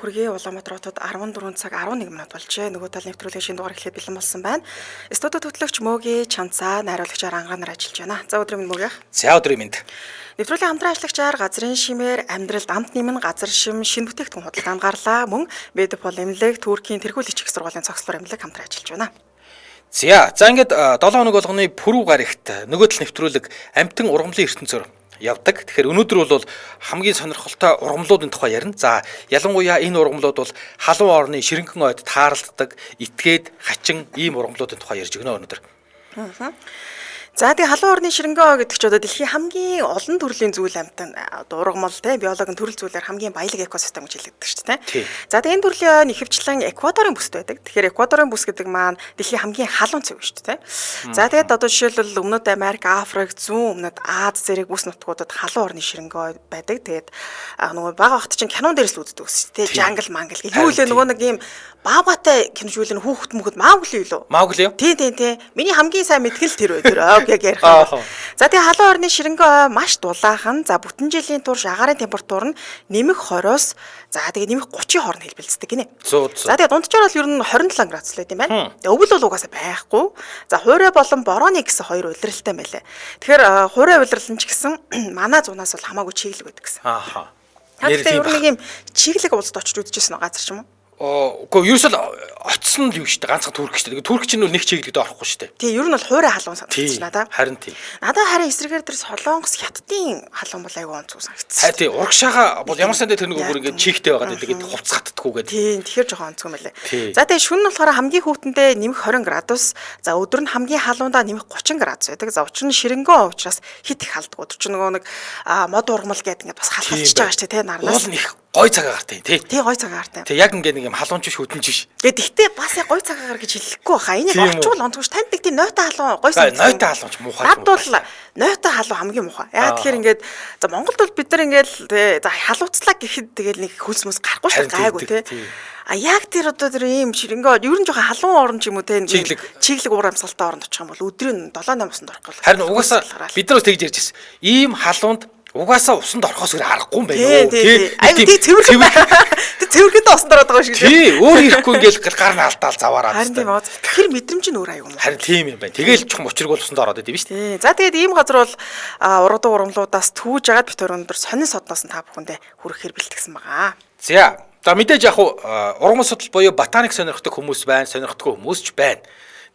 Хүргээ Улаанбаатар хотод 14 цаг 11 минут болжээ. Нөгөө тал нэвтрүүлгийн шинэ дугаар эхлэх бэлэн болсон байна. Студид хөтлөгч Мөгийн Чанцаа, найруулагчаар ангаанаар ажиллаж байна. За өдрийн мэнд Мөгийн. За өдрийн мэнд. Нэвтрүүлгийн хамтран ажиллагчаар газрын шимээр амьдралд амт нэмэн газар шим шинэ бүтээгдэхүүн худалдаанд гарлаа. Мөн Медипол эмнэлэг, Туркийн тэргүүлэгч их сургуулийн цогцлоор эмнэлэг хамтран ажиллаж байна. За ингээд 7 хоног болгоны пүрэв гарагт нөгөө тал нэвтрүүлэг амтэн ургамлын ертөнцөөр явдаг. Тэгэхээр өнөөдөр бол хамгийн сонирхолтой ургамлуудын тухай ярина. За ялангуяа энэ ургамлууд бол халуун орны ширэнгэн ойд тааралддаг, итгээд, хачин ийм ургамлуудын тухай ярьж өгнө өнөөдөр. За тэгээ халуун орны ширэнгэн гэдэг ч одоо дэлхийн хамгийн олон төрлийн зүйл амтан ургамал те биологийн төрөл зүйлээр хамгийн баялаг экосистем гэж хэлэгддэг шүү дээ. За тэгээ энэ төрлийн ихэвчлэн экваторын бүсд байдаг. Тэгэхээр экваторын бүс гэдэг маань дэлхийн хамгийн халуун цэв шүү дээ. За тэгээд одоо жишээлбэл Өмнөд Америк, Африк, Зүүн Өмнөд Аз зэрэг бүс нутгуудад халуун орны ширэнгэн байдаг. Тэгээд нөгөө бага багт чинь кинон дээрс л үздэг шүү дээ. Жангл мангл гэх юу лээ нөгөө нэг юм баагатай киножүүлэн хүүхэд мөхөд Маугли юу? Маугли юу? Тий. Миний хамгийн сайн мэдгэл тэр бай. Яг ярих юм. За тэгээ халуун орны ширэнгэн маш дулаахан. За бүтэн жилийн турш агаарын температур нь нэмэх 20-оос за тэгээ нэмэх 30-ийн хооронд хэлбэлцдэг гинэ. За тэгээ дунджаар бол ер нь 27 градус л байт юм байна. Тэгээ өвөл бол угаасаа байхгүй. За хуурай болон борооны гэсэн хоёр улиралтай байлаа. Тэгэхээр хуурай улирал нь ч гэсэн манай зунаас бол хамаагүй чиглэг байдаг гэсэн. Тэгэхээр ер нь нэг юм чиглэг уулзд очиж үзчихсэн газар ч юм уу? Үгүй ерөөсөө очсон л юу шүү дээ. Ганцхан Турк шүү дээ. Турк чинь нэг чиглэлд орохгүй шүү дээ. Тий, ер нь бол хуурай халуун санагдаж надаа. Харин тий. Надад харин эсрэгээр тэр Солонгос хятадын халуун бол айгүй онцгой санагдсан. Тий, урагшаага бол ямар сандаа тэр нэг бүр ингээд чигтэй байгаа гэдэг хувцс хатдаггүйгээд. Тий, тэгэхээр жоохон онцгой мэлээ. За тэгээ шөнө нь болохоор хамгийн хүүтэндээ нэмэх 20 градус, за өдөр нь хамгийн халуундаа нэмэх 30 градус байдаг. За учир нь ширэнгэн учраас хит их халдаг. Өдөр чинь нөгөө нэг мод ургамал гэдэг ингээд бас халахалж байгаа шүү дээ, тий нарнаас. Уул них гой цагаагаар тий. Тий, гой цагаагаар тий. Тэг яг ингээд нэг юм халуунч биш хөдөнч биш. Гэхдээ бас яг гой цагаагаар гэж хэлэхгүй баха. Энийг орчуул онцгойш танд нэг тийм нойтой халуун гой санагдав. Нойтой халуунч муухай. Над бол нойтой халуун хамгийн муухай. Яа тэгэхээр ингээд за Монголд бол бид нар ингээд за халууцлаа гэхэд тэгэл нэг хөлс мөс гарахгүй шүү гайгүй тий. Яг тэр одоо тэр ийм ширэнгэн ер нь жоохон халуун орн ч юм уу те чиглэг уур амьсгалтай оронд очих юм бол өдрийн 7-8 усанд орохгүй. Харин угаасаа бид нар бас тэгж ярьж ирсэн. Ийм халуунд угаасаа усанд орохоос өөр аргагүй юм байна уу тий. Аюу тий цэвэрхэндээ усанд ороод байгаа шүү дээ. Тий өөр ирэхгүй ингээл гар нь алдаал заваараа. Харин тийм аа. Тэр мэдрэмж нь өөр аюу юм. Харин тийм юм байна. Тэгээл чухам учрыг бол усанд ороод идэв шүү дээ. За тэгээд ийм газар бол ургадаг урамлуудаас түүж агаад битүүр өндөр сонин содноос нь та бүхэндээ хүрэхээр бэлтгэсэн байгаа. За мэдээж яг ургамал судал буюу ботаник сонирхдаг хүмүүс байна, сонирхдаггүй хүмүүс ч байна.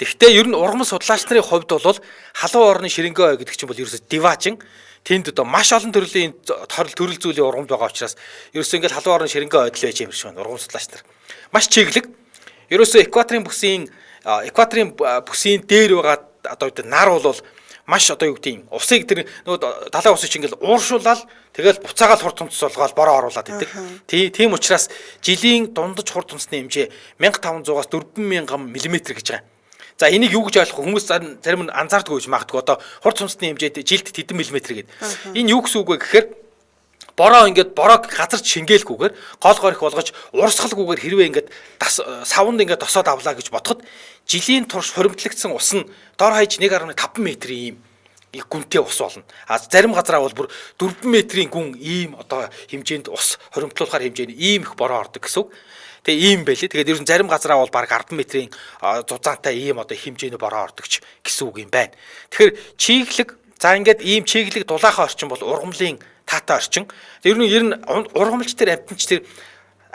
Тэгэхдээ ер нь ургамал судлаач нарын хувьд бол халуун орны ширэнгэн ой гэдэг чинь бол ерөөсө диваачин тэнд одоо маш олон төрлийн төрөл зүйлийн ургамал байгаа учраас ерөөсөө ингээл халуун орны ширэнгэн ойд л байж юм шиг байна ургамал судлаач нар. Маш чиглэг. Ерөөсөө экваторын бүсийн дээр байгаа одоо нар бол маш одоо юу гэдэг юм усыг тэр нөгөө далайн усыг ингээл ууршуулаад тэгэл буцаагаал хурд тунцс болгоод бороо оруулаад идэг. Тийм учраас жилийн дундаж хурд тунцны хэмжээ 1500-аас 4000 мм гэж байгаа. За энийг юу гэж ойлгох хүмүүс зарим нь анзаардгүй гэж магадгүй одоо хурд тунцны хэмжээд жилд хэдэн миллиметр гэдэг. Энэ юу гэсэн үг вэ гэхээр бороо газарч шингээлгүйгээр гол горих болгож урсгалгүйгээр хэрвээ ингээд савнд ингээд досоод авлаа гэж бодоход жилийн турш хуримтлагдсан ус нь дор хаяж 1.5 метрийн ийм гүнтэй ус болно. А зарим газараа бол бүр 4 метрийн гүн ийм одоо хэмжээнд ус хуримтлуулахар хэмжээний ийм их бороо ордог гэсэн үг. Тэгээ ийм байлээ. Тэгээд ер нь зарим газараа бол баг 10 метрийн зузаантай ийм одоо хэмжээний бороо ордогч гэсэн үг юм байна. Тэгэхээр чиглэг за ингээд ийм чиглэг дулаахан орчин бол ургамлын таатай орчин. Ер нь ургамлч тэр амтнч тэр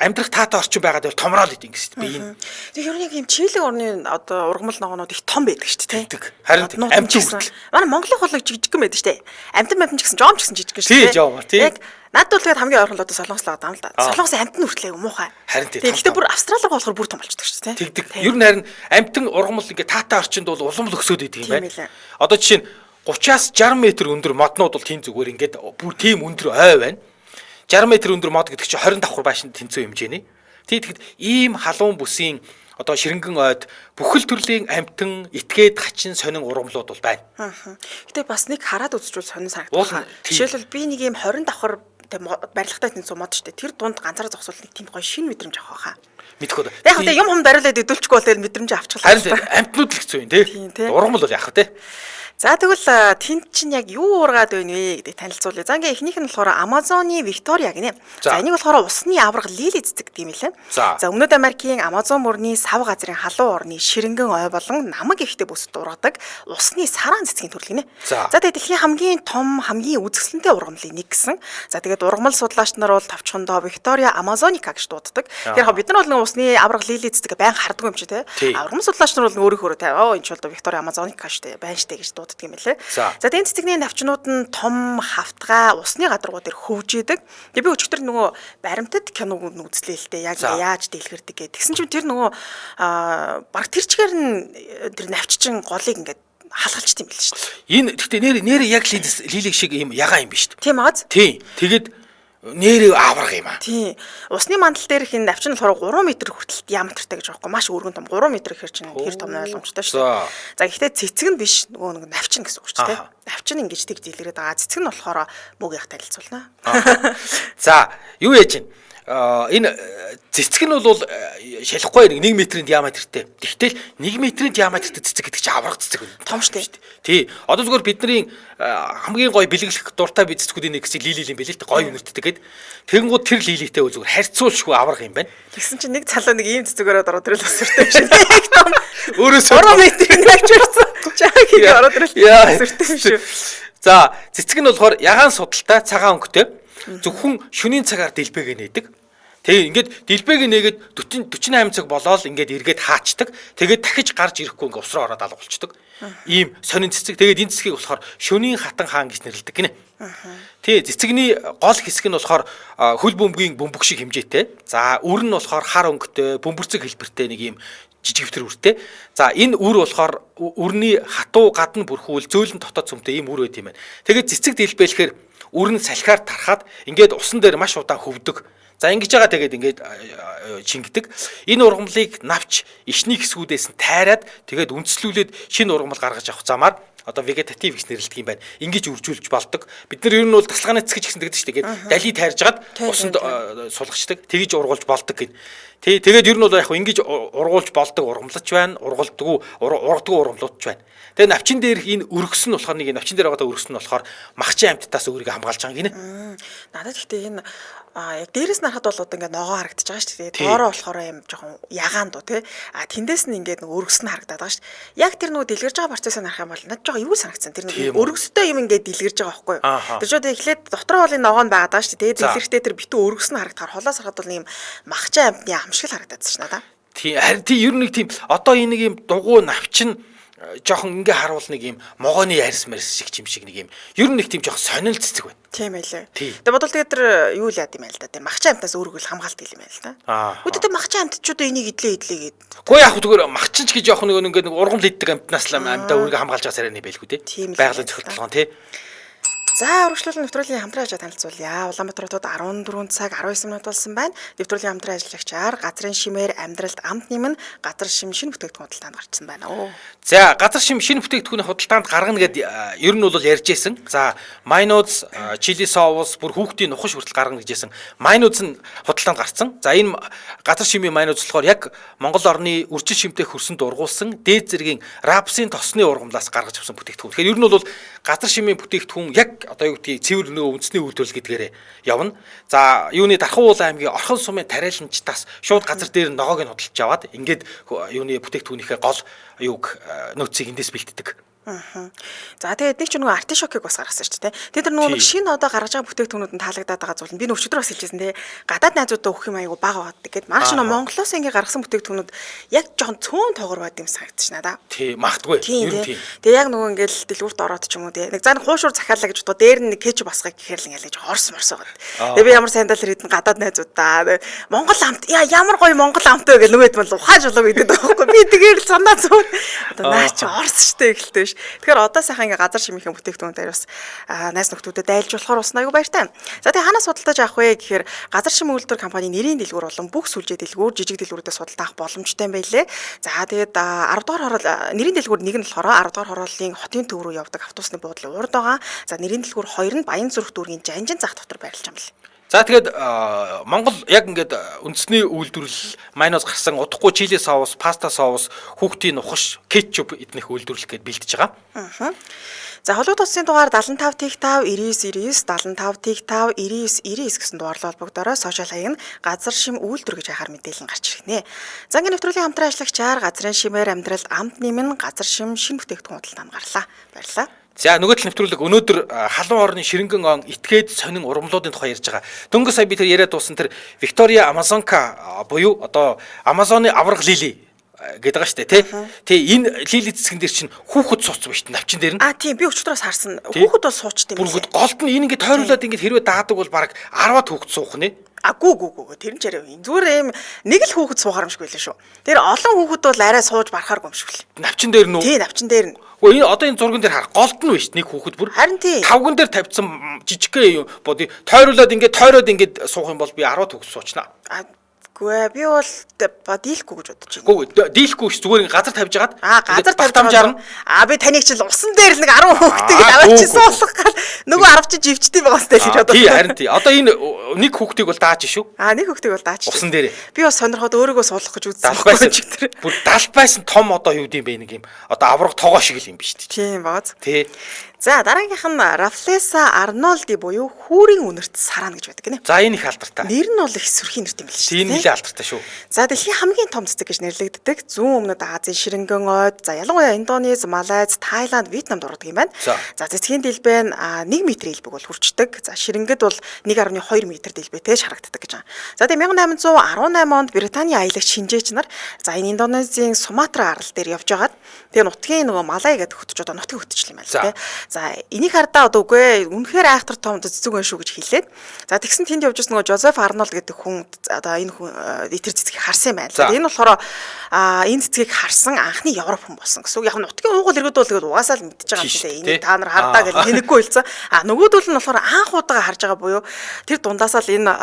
амьдрах таатай орчин байгаад бол томроод идэв гэсэн би энэ. Тэгээ ер нь яг ийм чиглэг орны одоо ургамал ногоонууд их том байдаг шүү дээ. Харин амтч хүртэл. Манай Монголын холог жижигхэн байдаг шүү дээ. Амтан ч гэсэн жоом ч гэсэн жижигхэн шүү дээ. Тий жоом тий. Надад бол тэгээд хамгийн ойрхон л одоо Солонгос л байгаа юм л да. Солонгосын амтны хүртлээ муухай. Харин тий. Тэгэхдээ бүр Австрали руу болохоор бүр том болчихдог шүү дээ. Тэгдэг. Ер нь харин амтан ургамал ингээ таатай орчинд бол улам л өсөөд идэг юм байна. Одоо жишээ нь 30-аас 60 м өндөр моднууд бол тийм зүгээр ингээд бүр тийм өндөр ой байна. 60 м өндөр мод гэдэг чинь 20 давхар байшин тэнцүү хэмжээний. Тэгэд ийм халуун бүсийн одоо ширэнгэн ойд бүхэл төрлийн амтан, итгээд, хачин, сонин ургамлууд бол байна. Гэтэ бас нэг хараад үзчихвэл сонин санагдах. Жишээлбэл би нэг ийм 20 давхар барилгатай тэнцүү мод штэ. Тэр дунд ганцаараа зогсвол нэг тийм гоё шин мэдрэмж авах хаа. Мэдхгүй. Яг хөтэ юм даруулаад идэвчгүй бол тэгэл мэдрэмж авчихлаа. Харин амтнууд л хэцүү юм тий. Ургамал бол яах вэ тий. За тэгвэл тэнд чинь яг юу уургаад байна вэ гэдэг танилцуулъя. За ингээ эхнийх нь болохоор Амазоны Виктория гинэ. За энийг болохоор усны авраг лили цэцэг гэм билээ. За Өмнөд Америкийн Амазон мөрний сав газрын халуун орны ширэнгэн ой болон намаг ихтэй бүсэд ургадаг усны сараан цэцгийн төрөл гинэ. За тэгээд дэлхийн хамгийн том хамгийн үзэсгэлэнтэй ургамлын нэг гэсэн. За тэгээд ургамал судлаач нар бол товчхондоо Виктория Амазоника гэж дууддаг. Тэгэхээр бид нар бол усны авраг лили цэцэг байн хардаг юм чи те. Ургамал судлаач нар бол өөрөөр энэ ч бол Виктория Амазоника штэ байна штэ гэж дууддаг юм лээ. За энэ цэцэгний навчнууд нь том хавтгай усны гадаргуу дээр хөвжиэдэг. Тэгээ би өчигдөр нөгөө баримтат киног үзлээ л дээ. Яг яаж дэлгэрдэг гэх. Тэгсэн чинь тэр нөгөө баг тэр чигээр нь тэр навччин голыг ингээд халгалчт юм биш шүү дээ. Энэ гэхдээ нэр яг лилиг шиг юм ягаан юм биш шүү дээ. Тийм аз. Тийм. Тэгээд нэрээ авраг юм аа. Тийм. Усны мандал дээрх энэ навчин болохоор 3 м хүртэл диаметртай гэж байгаа байхгүй. Маш өргөн том 3 м гэхэр чинь хэр том ойлгомжтой шүү дээ. За гэхдээ цэцэг нь биш нөгөө нэг навчин гэсэн үг шүү дээ. Навчин ингэж тэг дэлгэрээд байгаа. Цэцэг нь болохоор мөг яг танилцуулна. За юу яаж чинь энэ цэцэг нь бол шалахгүй 1 м-ийн диаметртэй. Тэгтэл 1 м-ийн диаметртэй цэцэг гэдэг чинь авраг цэцэг том шүү дээ. Тий. Одоо зүгээр бидний хамгийн гоё бэлэглэх дуртай цэцгүүдийн нэг гэсэн лили юм билээ л дээ. Гоё үнэртдэг гэд. Тэгэнгүүт тэр лилитэй бол зүгээр харьцуулшгүй авраг юм байна. Тэгсэн чинь нэг цалуу нэг ийм цэцгээрээ ороод ирэл өсөртэй биш. Өөрөөсөө 3 м-ийн навчирсан. Чаг хийгээ ороод ирэл өсөртэй биш. За цэцэг нь болохоор ягаан судалтай цагаан өнгөтэй. Зөвхөн шөнийн цагаар дэлбэгээ нээдэг. Тэгээ ингээд дэлбээг нээгээд 48 цаг болоод ингээд эргээд хаачдаг. Тэгээд дахиж гарч ирэхгүй ингээд ус руу ороод алга болчдөг. Ийм сонин цэцэг. Тэгээд энэ цэцгийг болохоор шөнийн хатан хаан гэж нэрлэдэг гинэ. Тий, цэцэгний гол хэсэг нь болохоор хөл бөмбөгийн бөмбөг шиг хэмжээтэй. За үр нь болохоор хар өнгөтэй, бөмбөрцөг хэлбэртэй нэг ийм жижиг хөвтөр үртэй. За энэ үр болохоор үрний хатуу гадна бүрхүүл зөөлөн дотоод цөмтэй ийм үр байт юм байна. Тэгээд цэцэг дэлбэлэхээр үр нь салхиар тархаад ингээд усан дээр маш удаан хөвдөг. За ингэж байгаа тэгээд ингээд шингэдэг. Энэ ургамлыг навч ишний хэсгүүдээс нь тайраад тэгээд үндслүүлээд шинэ ургамал гаргаж авах замаар одоо вегетатив гэж нэрлэдэг юм байна. Ингэж үржүүлж болдог. Бид нар ер нь бол тасалгааны цэцэг гэсэн гэдэг шүү дээ. Тэгээд дали тайрж гаад усанд сулгачдаг. Тэгж ургуулж болдог гэд. Тэгээд ер нь бол яг ингэж ургуулж болдог ургамлч байна. Ургуулдаггүй ургамлууч байна. Тэгээд навчин дээрх энэ өргөс нь болохоор нэг навчин дээр байгаа өргөс нь болохоор махчин амьтдаас өөрийгөө хамгаалж байгаа гинэ. Надад гэхдээ энэ яг дээрээс нарахад бол одоо ингээд ногоо харагдаж байгаа шүү дээ. Доороо болохоор юм жоохон ягаан дуу тий. Тэндээс нь ингээд нэг өргөс нь харагдаад байгаа шүү дээ. Яг тэр нөгөө дэлгэрж байгаа процессыг харах юм бол надад жоохон юу санагдсан. Тэр нэг өргөстэй юм ингээд дэлгэрж байгаа байхгүй юу? Тэр ч одоо эхлээд дотроо бол энэ ногоо нь байгаад байгаа шүү дээ. Тэгээд дэлгэрхтээ тэр битүү өргөс нь харагдахаар холоос харахад бол ийм махчин амьтны ам шиг л харагдаад байна надаа. Тий, харин тий ер нь нэг тийм одоо энэ нэг юм дугуй навчин жоохон ингээ харуул нэг юм могооны ярьс мэрс шиг юм шиг нэг юм ер нь нэг тийм жоохон сонирл цэцэг байна. Тийм байлээ. Тэгээ бодвол тэгээд тэр юу л яд юм байл да. Тэр махчин амтнаас өөрийгөө хамгаалт гэл юм байл да. Үүдээ махчин амтчууд энийг идлээ гээд. Гэхдээ яг зүгээр махчин ч гэж явах нэг ингээ ургамл иддэг амтнаас л амтаа өөрийгөө хамгаалж байгаа сарай нэг байлгүй те. Байгалийн зөвхөлтөлгөөн те. За урагшлуулын нэвтрүүлгийн хамтран ажил танилцуулъя. Улаанбаатар хотод 14 цаг 19 минут болсон байна. Нэвтрүүлгийн хамтран ажиллагчаар газрын шимээр амьдралд амт нэмэн газар шим шинэ бүтээгдэхүүн худалдаанд гарчсан байна. За газар шим шинэ бүтээгдэхүүний худалдаанд гаргана гэд ер нь бол ярьж байсан. За майнууз, чили соус, бүр хүүхдийн нухаш хүртэл гаргана гэжсэн. Майнууз нь худалдаанд гарцсан. За энэ газар шимийн майнууз болохоор яг Монгол орны үржил шимтэй хөрсөнд ургуулсан дээд зэргийн рапсын тосны ургамлаас гаргаж авсан бүтээгдэхүүн. Тэгэхээр ер нь бол газар шимийн бүтээгдэхүүн яг одоо юу гэдгийг цэвэр нөгөө үндэсний үйлдвэрлэл гэдгээр явна. За юуны Дархан уулан аймгийн Орхон сумын тариаланчтаас шууд газар дээр ногоог нь худалдаж аваад ингээд юуны бүтээгдэхүүнийхээ гол юуг нөөцийг эндээс бэлддэг. За тэгээд нэг ч нөгөө артишокийг бас гаргасан шүү дээ. Тэгээд тэр нөгөө шинэ одоо гаргаж байгаа бүтээгдэхүүнүүд нь таалагдаад байгаа зүйл нь би өчигдөр бас хэлжсэн те. Гадаад найзуудаа өгөх юм айгу бага бадаг гэд маргааш нөгөө Монголоос ингээ гаргасан бүтээгдэхүүнүүд яг жоохон цөөн тоогоор байд юм санагдчих надаа. Тий, магтгүй. Ер нь тий. Тэгээд яг нөгөө ингээл дэлгүүрт ороод ч юм уу те. Нэг заа хуушур захиалаа гэж бодоо дээр нь нэг кеч басгыг гэхээр л ингээл хорс морс байгаа. Тэгээд би ямар сандал хэрэг гадаад найзуудаа Монгол амт ямар гоё Монгол амт вэ гэж нөгөөд мал ухааж болоо гэдэг байхгүй. Би тэгээд л санаа зов. Одоо наа чи орс штэ эхэлтэй ш. Тэгэхээр одоо сайхан ингээ газар шимийнхэн бүтээгдэхүүн дээр бас найз нөхдүүдэд дайлж болохоор бас аягүй баяртай. За тэгээ ханаас судалдаж авах вэ гэхээр газар шим үйлдвэр компани нэрийн дэлгүүр болон бүх сүлжээ дэлгүүр жижиг дэлгүүрүүдээ судалдах боломжтой юм байлээ. За тэгээд 10 дугаар хороол нэрийн дэлгүүр нэг нь болохоор 10 дугаар хорооллын хотын төв рүү явдаг автобусны буудлын урд байгаа. За нэрийн дэлгүүр 2 нь Баян зүрх дүүргийн Жанжин зах дотор байрлаж байгаа юм бэл. За тэгээд Монгол яг ингээд үндэсний үйлдвэрлэл майноос гарсан удахгүй чили соус, паста соус, хүүхдийн нухаш, кетчуп эднийх үйлдвэрлэх гээд бэлдэж байгаа. За холбогд улсын дугаар 75 тэг 5 99 75 тэг 5 99 99 гэсэн дугаарлал холбогдороо сошиал хаяг нь газар шим үйлдвэр гэж хахаар мэдээлэл гарч ирнэ. Зангийн нэвтрүүлгийн хамтран ажиллагчаар газрын шимээр амьдралд амт нэмэн газар шим шин бүтээгдэхүүн худалдаанд гарлаа. Баярлалаа. За нөгөө тал нэвтрүүлэг өнөөдөр халуун орны ширэнгэн он итгээд сонин ургамлуудын тухай ярьж байгаа. Дөнгөж сая би тэр яриад дууссан тэр Виктория Амазонка буюу одоо Амазоны авраг лили гэдэг байгаа шүү дээ тий. Энэ лили цэцгэн дээр чинь хүүхэд сууц ба шүү дээ навчин дээр нь. Тийм би өчтөрөөс харсан. Хүүхэд бол суучт юм. Бүргэд голд нь энэ ингээд тойруулаад ингээд хэрвээ даадаг бол баг 10-аад хүүхэд суух нэ. Гүү тэр нь чарав. Зүгээр юм нэг л хүүхэд суухаар юм шиг байлаа шүү. Тэр олон хүүхэд бол арай сууж барахааргүй юм шиг л. Навчин дээр нь үү? Тий, навчин дээр нь. Гэхдээ энэ одоо энэ зурган дээр хар голд нь байна шүү дээ нэг хүүхэд бүр. Харин тий. Тавган дээр тавьсан жижигхэн юм боди тойруулаад ингээд суух юм бол би 10 хүүхэд суучнаа. Гүй би бол дийлэхгүй гэж бодож байна. Гүү дийлэхгүй ш зүгээр газар тавьж агаад газар тавьж амжаарна. Би таныг чинь усан дээр л нэг 10 хүүхдийг аваачихсан болох гал нөгөө 10 чи живчтэй байгаа сте гэж бодож. Тий харин тий. Одоо энэ нэг хүүхдийг бол дааж шүү. Нэг хүүхдийг бол дааж. Усан дээр. Би бас сонирхоод өөрийгөө суулгах гэж үзсэн. Бүр далбайсан том одоо юу гэм бэ нэг юм. Одоо авраг тоогоо шиг л юм биш тий. Тийм бааз. Тий. За дараагийнх нь Рафлеса Арнолди буюу хүүрийн үнэрт сараана гэж байдаг гинэ. За энэ их алдартай. Нэр нь бол их сүрхийн нэрт юм биш үү? Энэ нэлээд алдартай шүү. За дэлхийн хамгийн том цэцэг гэж нэрлэгддэг зүүн өмнөд Азийн ширэнгэн ойд, за ялангуяа Индонез, Малайз, Тайланд, Вьетнамд ордог юм байна. За цэцгийн дэлбээ нь 1 м дэлбэг бол хүрчдэг. За ширэнгэд бол 1.2 м дэлбэтэй шарагддаг гэж байна. За тэгээ 1818 онд Британий аялагч шинжээч нар за энэ Индонезийн Суматра арал дээр явж байгаад тэгээ нутгийн нөгөө Малай гэдэг хөтөч одоо нутгийн хөтөч юм байна л тэ. За энийг хардаа одоо үгүй үнэхээр айхтар том цэцэг байна шүү гэж хэлээд. За тэгсэн тэнд явж байсан нөгөө Жозеф Арнолд гэдэг хүн одоо энэ хүн итер цэцгийг харсан юм байна. Энэ болохоор энэ цэцгийг харсан анхны Европ хүн болсон гэсэн үг. Яг нутгийн уугуул иргэд бол тэгээд угаасаа л мэдчихэж байгаа юм шиг дээ. Энийг та нар хардаа гэж тэнэггүй хэлсэн. Нөгөөдөл нь болохоор анх удаага харж байгаа буюу тэр дундаасаа л энэ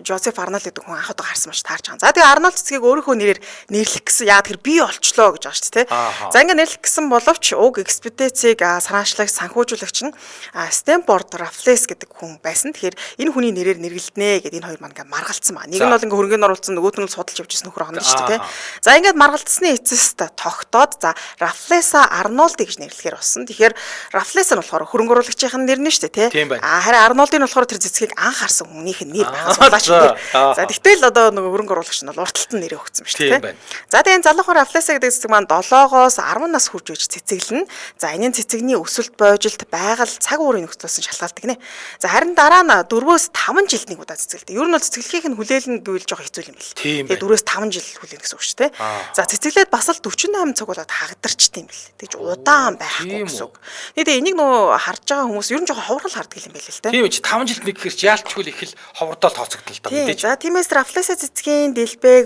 Жозеф Арнолд гэдэг хүн анх удаага харсан маш таарч байгаа. За тэгээд Арнолд цэцгийг өөрийнхөө нэрээр нэрлэх гэсэн яа тэр бий олчлоо гэж байгаа шүү дээ. За ингэ нэрлэх гэсэн боловч уг экспедицийг санаачлагч санхүүжуулагч нь Стэнфорд Рафлес гэдэг хүн байсан. Тэгэхээр энэ хүний нэрээр нэрлэлнэ гэдэг энэ хоёр маань ингээ маргалцсан ба. Нэг нь бол ингээ хөрөнгөнд оруулсан, нөгөөт нь судалж явж ирсэн нөхөр хоног шүү дээ. За ингээд маргалцсны эцэст тогтоод за Рафлеса Арнолди гэж нэрлэхээр болсон. Тэгэхээр Рафлес нь болохоор хөрөнгө оруулагчийн нэр нь шүү дээ, тий. Харин Арнолди нь болохоор тэр цэцгийг анх харсан хүнийх нь нэр байгаа суулаач нэр. За тэгтэл одоо нөгөө хөрөнгө оруулагч нь бол урт талд нь нэрээ өгсөн ба шүү дээ. За тэгээ энэ залуухан Рафлеса гэдэг цэцэг маань 7-оос 10 нас хүрч үеж цэцэглэн. За энэ цэцэгний өсөлт бойжилт байгаль цаг уурын нөхцөлсөн шалтгаалдаг нэ. За харин дараа нь 4-өөс 5 жилд нэг удаа цэцгэлдэг. Ер нь бол цэцэглэхийг нь хүлээлнэ гэвэл жоох хэцүү юм бэл. Тэгээ 4-өөс 5 жил хүлээнэ гэсэн үг шүү дээ. За цэцэглээд бас л 48 цаг болоод хагдарчт юм бэл. Тэгж удаан байхгүй гэсэн үг. Тэгээ энийг нөө харж байгаа хүмүүс ер нь жоох ховрол хардаг юм байл л те. Тийм ч 5 жилд нэг гэхэр чи яалтчгүй их л ховрдол тооцогдол та мэдээж. За тиймээс Рафлеса цэцгийн дэлбэг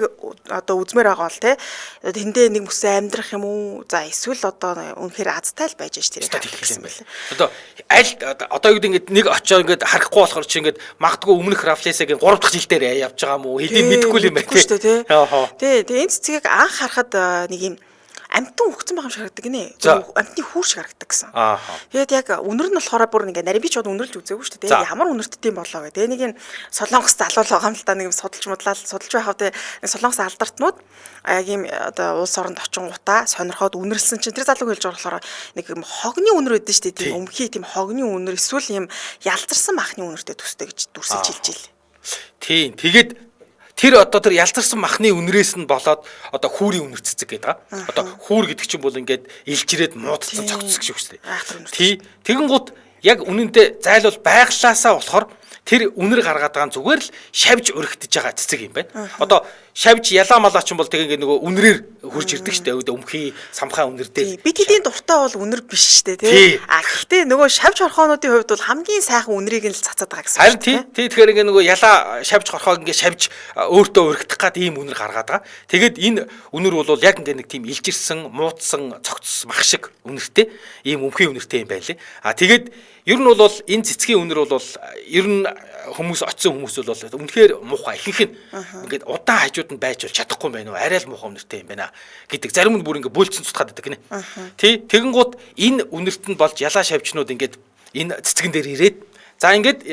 одоо үзмээр байгаа бол те. Тэндээ нэг мөсөн амьдрах юм уу? За эсвэл одоо үнэхээр азтай л байж ш тэрийг хэлсэн байл. Одоо аль одоо юу гэдэг нэг очоо ингээд харахгүй болохоор чи ингээд магадгүй өмнөх Рафлесагийн 3 дахь жил дээр явж байгаа юм уу? Хэдийн мэдэхгүй юм байна тий. Тэгээ энэ цэцгийг анх харахад нэг юм амтан өгцөн байгаа юм шиг харагддаг гинэ. Амтны хүүр шиг харагддаг гэсэн. Тэгээд яг үнэр нь болохоор бүр ингээ нарийн би ч үнэрлж үзээгүй шүү дээ. Ямар үнэрттэй юм болоо гэдэг. Нэг энэ солонгос залуу байгаа юм л да нэг судалж байхав те солонгос алдартнууд яг юм одоо улс оронд очингуудаа сонирхоод үнэрлсэн чинь тэр залуу хэлж байгаа болохоор нэг юм хогны үнэр өгдөн шүү дээ. Тийм өмхий тийм хогны үнэр эсвэл юм ялзарсан махны үнэртэй төстэй гэж дүрсэлж хэлж ийлээ. Тийм тэгээд тэр одоо тэр ялзарсан махны үнрээс нь болоод одоо хүүрийн үнэр цэцэг гэдэг. Одоо хүүр гэдэг чинь бол ингээд илжирээд муудалцсан цогцсог шүү дээ. Тий. Тэгэн гут яг үнэндээ зайлвал байглаасаа болохоор тэр үнэр гаргаад байгаа зүгээр л шавж өргөтөж байгаа цэцэг юм байна. Одоо шавж ялаа малаа ч юм бол тэгээ нөгөө үнрээр хурж ирдэг шүү дээ. Өмхий самхаа үнэр дээр. Бид хэдийн дуртай бол үнэр биш шүү дээ, тий. Гэхдээ нөгөө шавж хорхоонуудын хувьд бол хамгийн сайхан үнрийг нь л цацаад байгаа гэсэн. Харин тий. Тэгэхээр ингээ нөгөө ялаа шавж хорхоог ингээ шавж өөртөө өргөдөх гад ийм үнэр гаргаад байгаа. Тэгээд энэ үнэр бол яг ингээ нэг тийм илжирсэн, муудсан, цогцс мах шиг үнэртэй, ийм өмхий үнэртэй юм байлээ. Тэгээд ер нь бол энэ цэцгийн үнэр бол ер нь хүмүүс очисон хүмүүс бол үнэхээр муухай ихэнх нь ингээд удаан хажууд нь байж чадахгүй юм байна уу арай л муухай үнэртэй юм байна гэдэг зарим нь бүр ингээд бөөлцөн цутгаад байдаг гинэ. Тий. Тэгэн гут энэ үнэрт нь болж ялаа шавчнууд ингээд энэ цэцгэн дээр ирээд За ингээд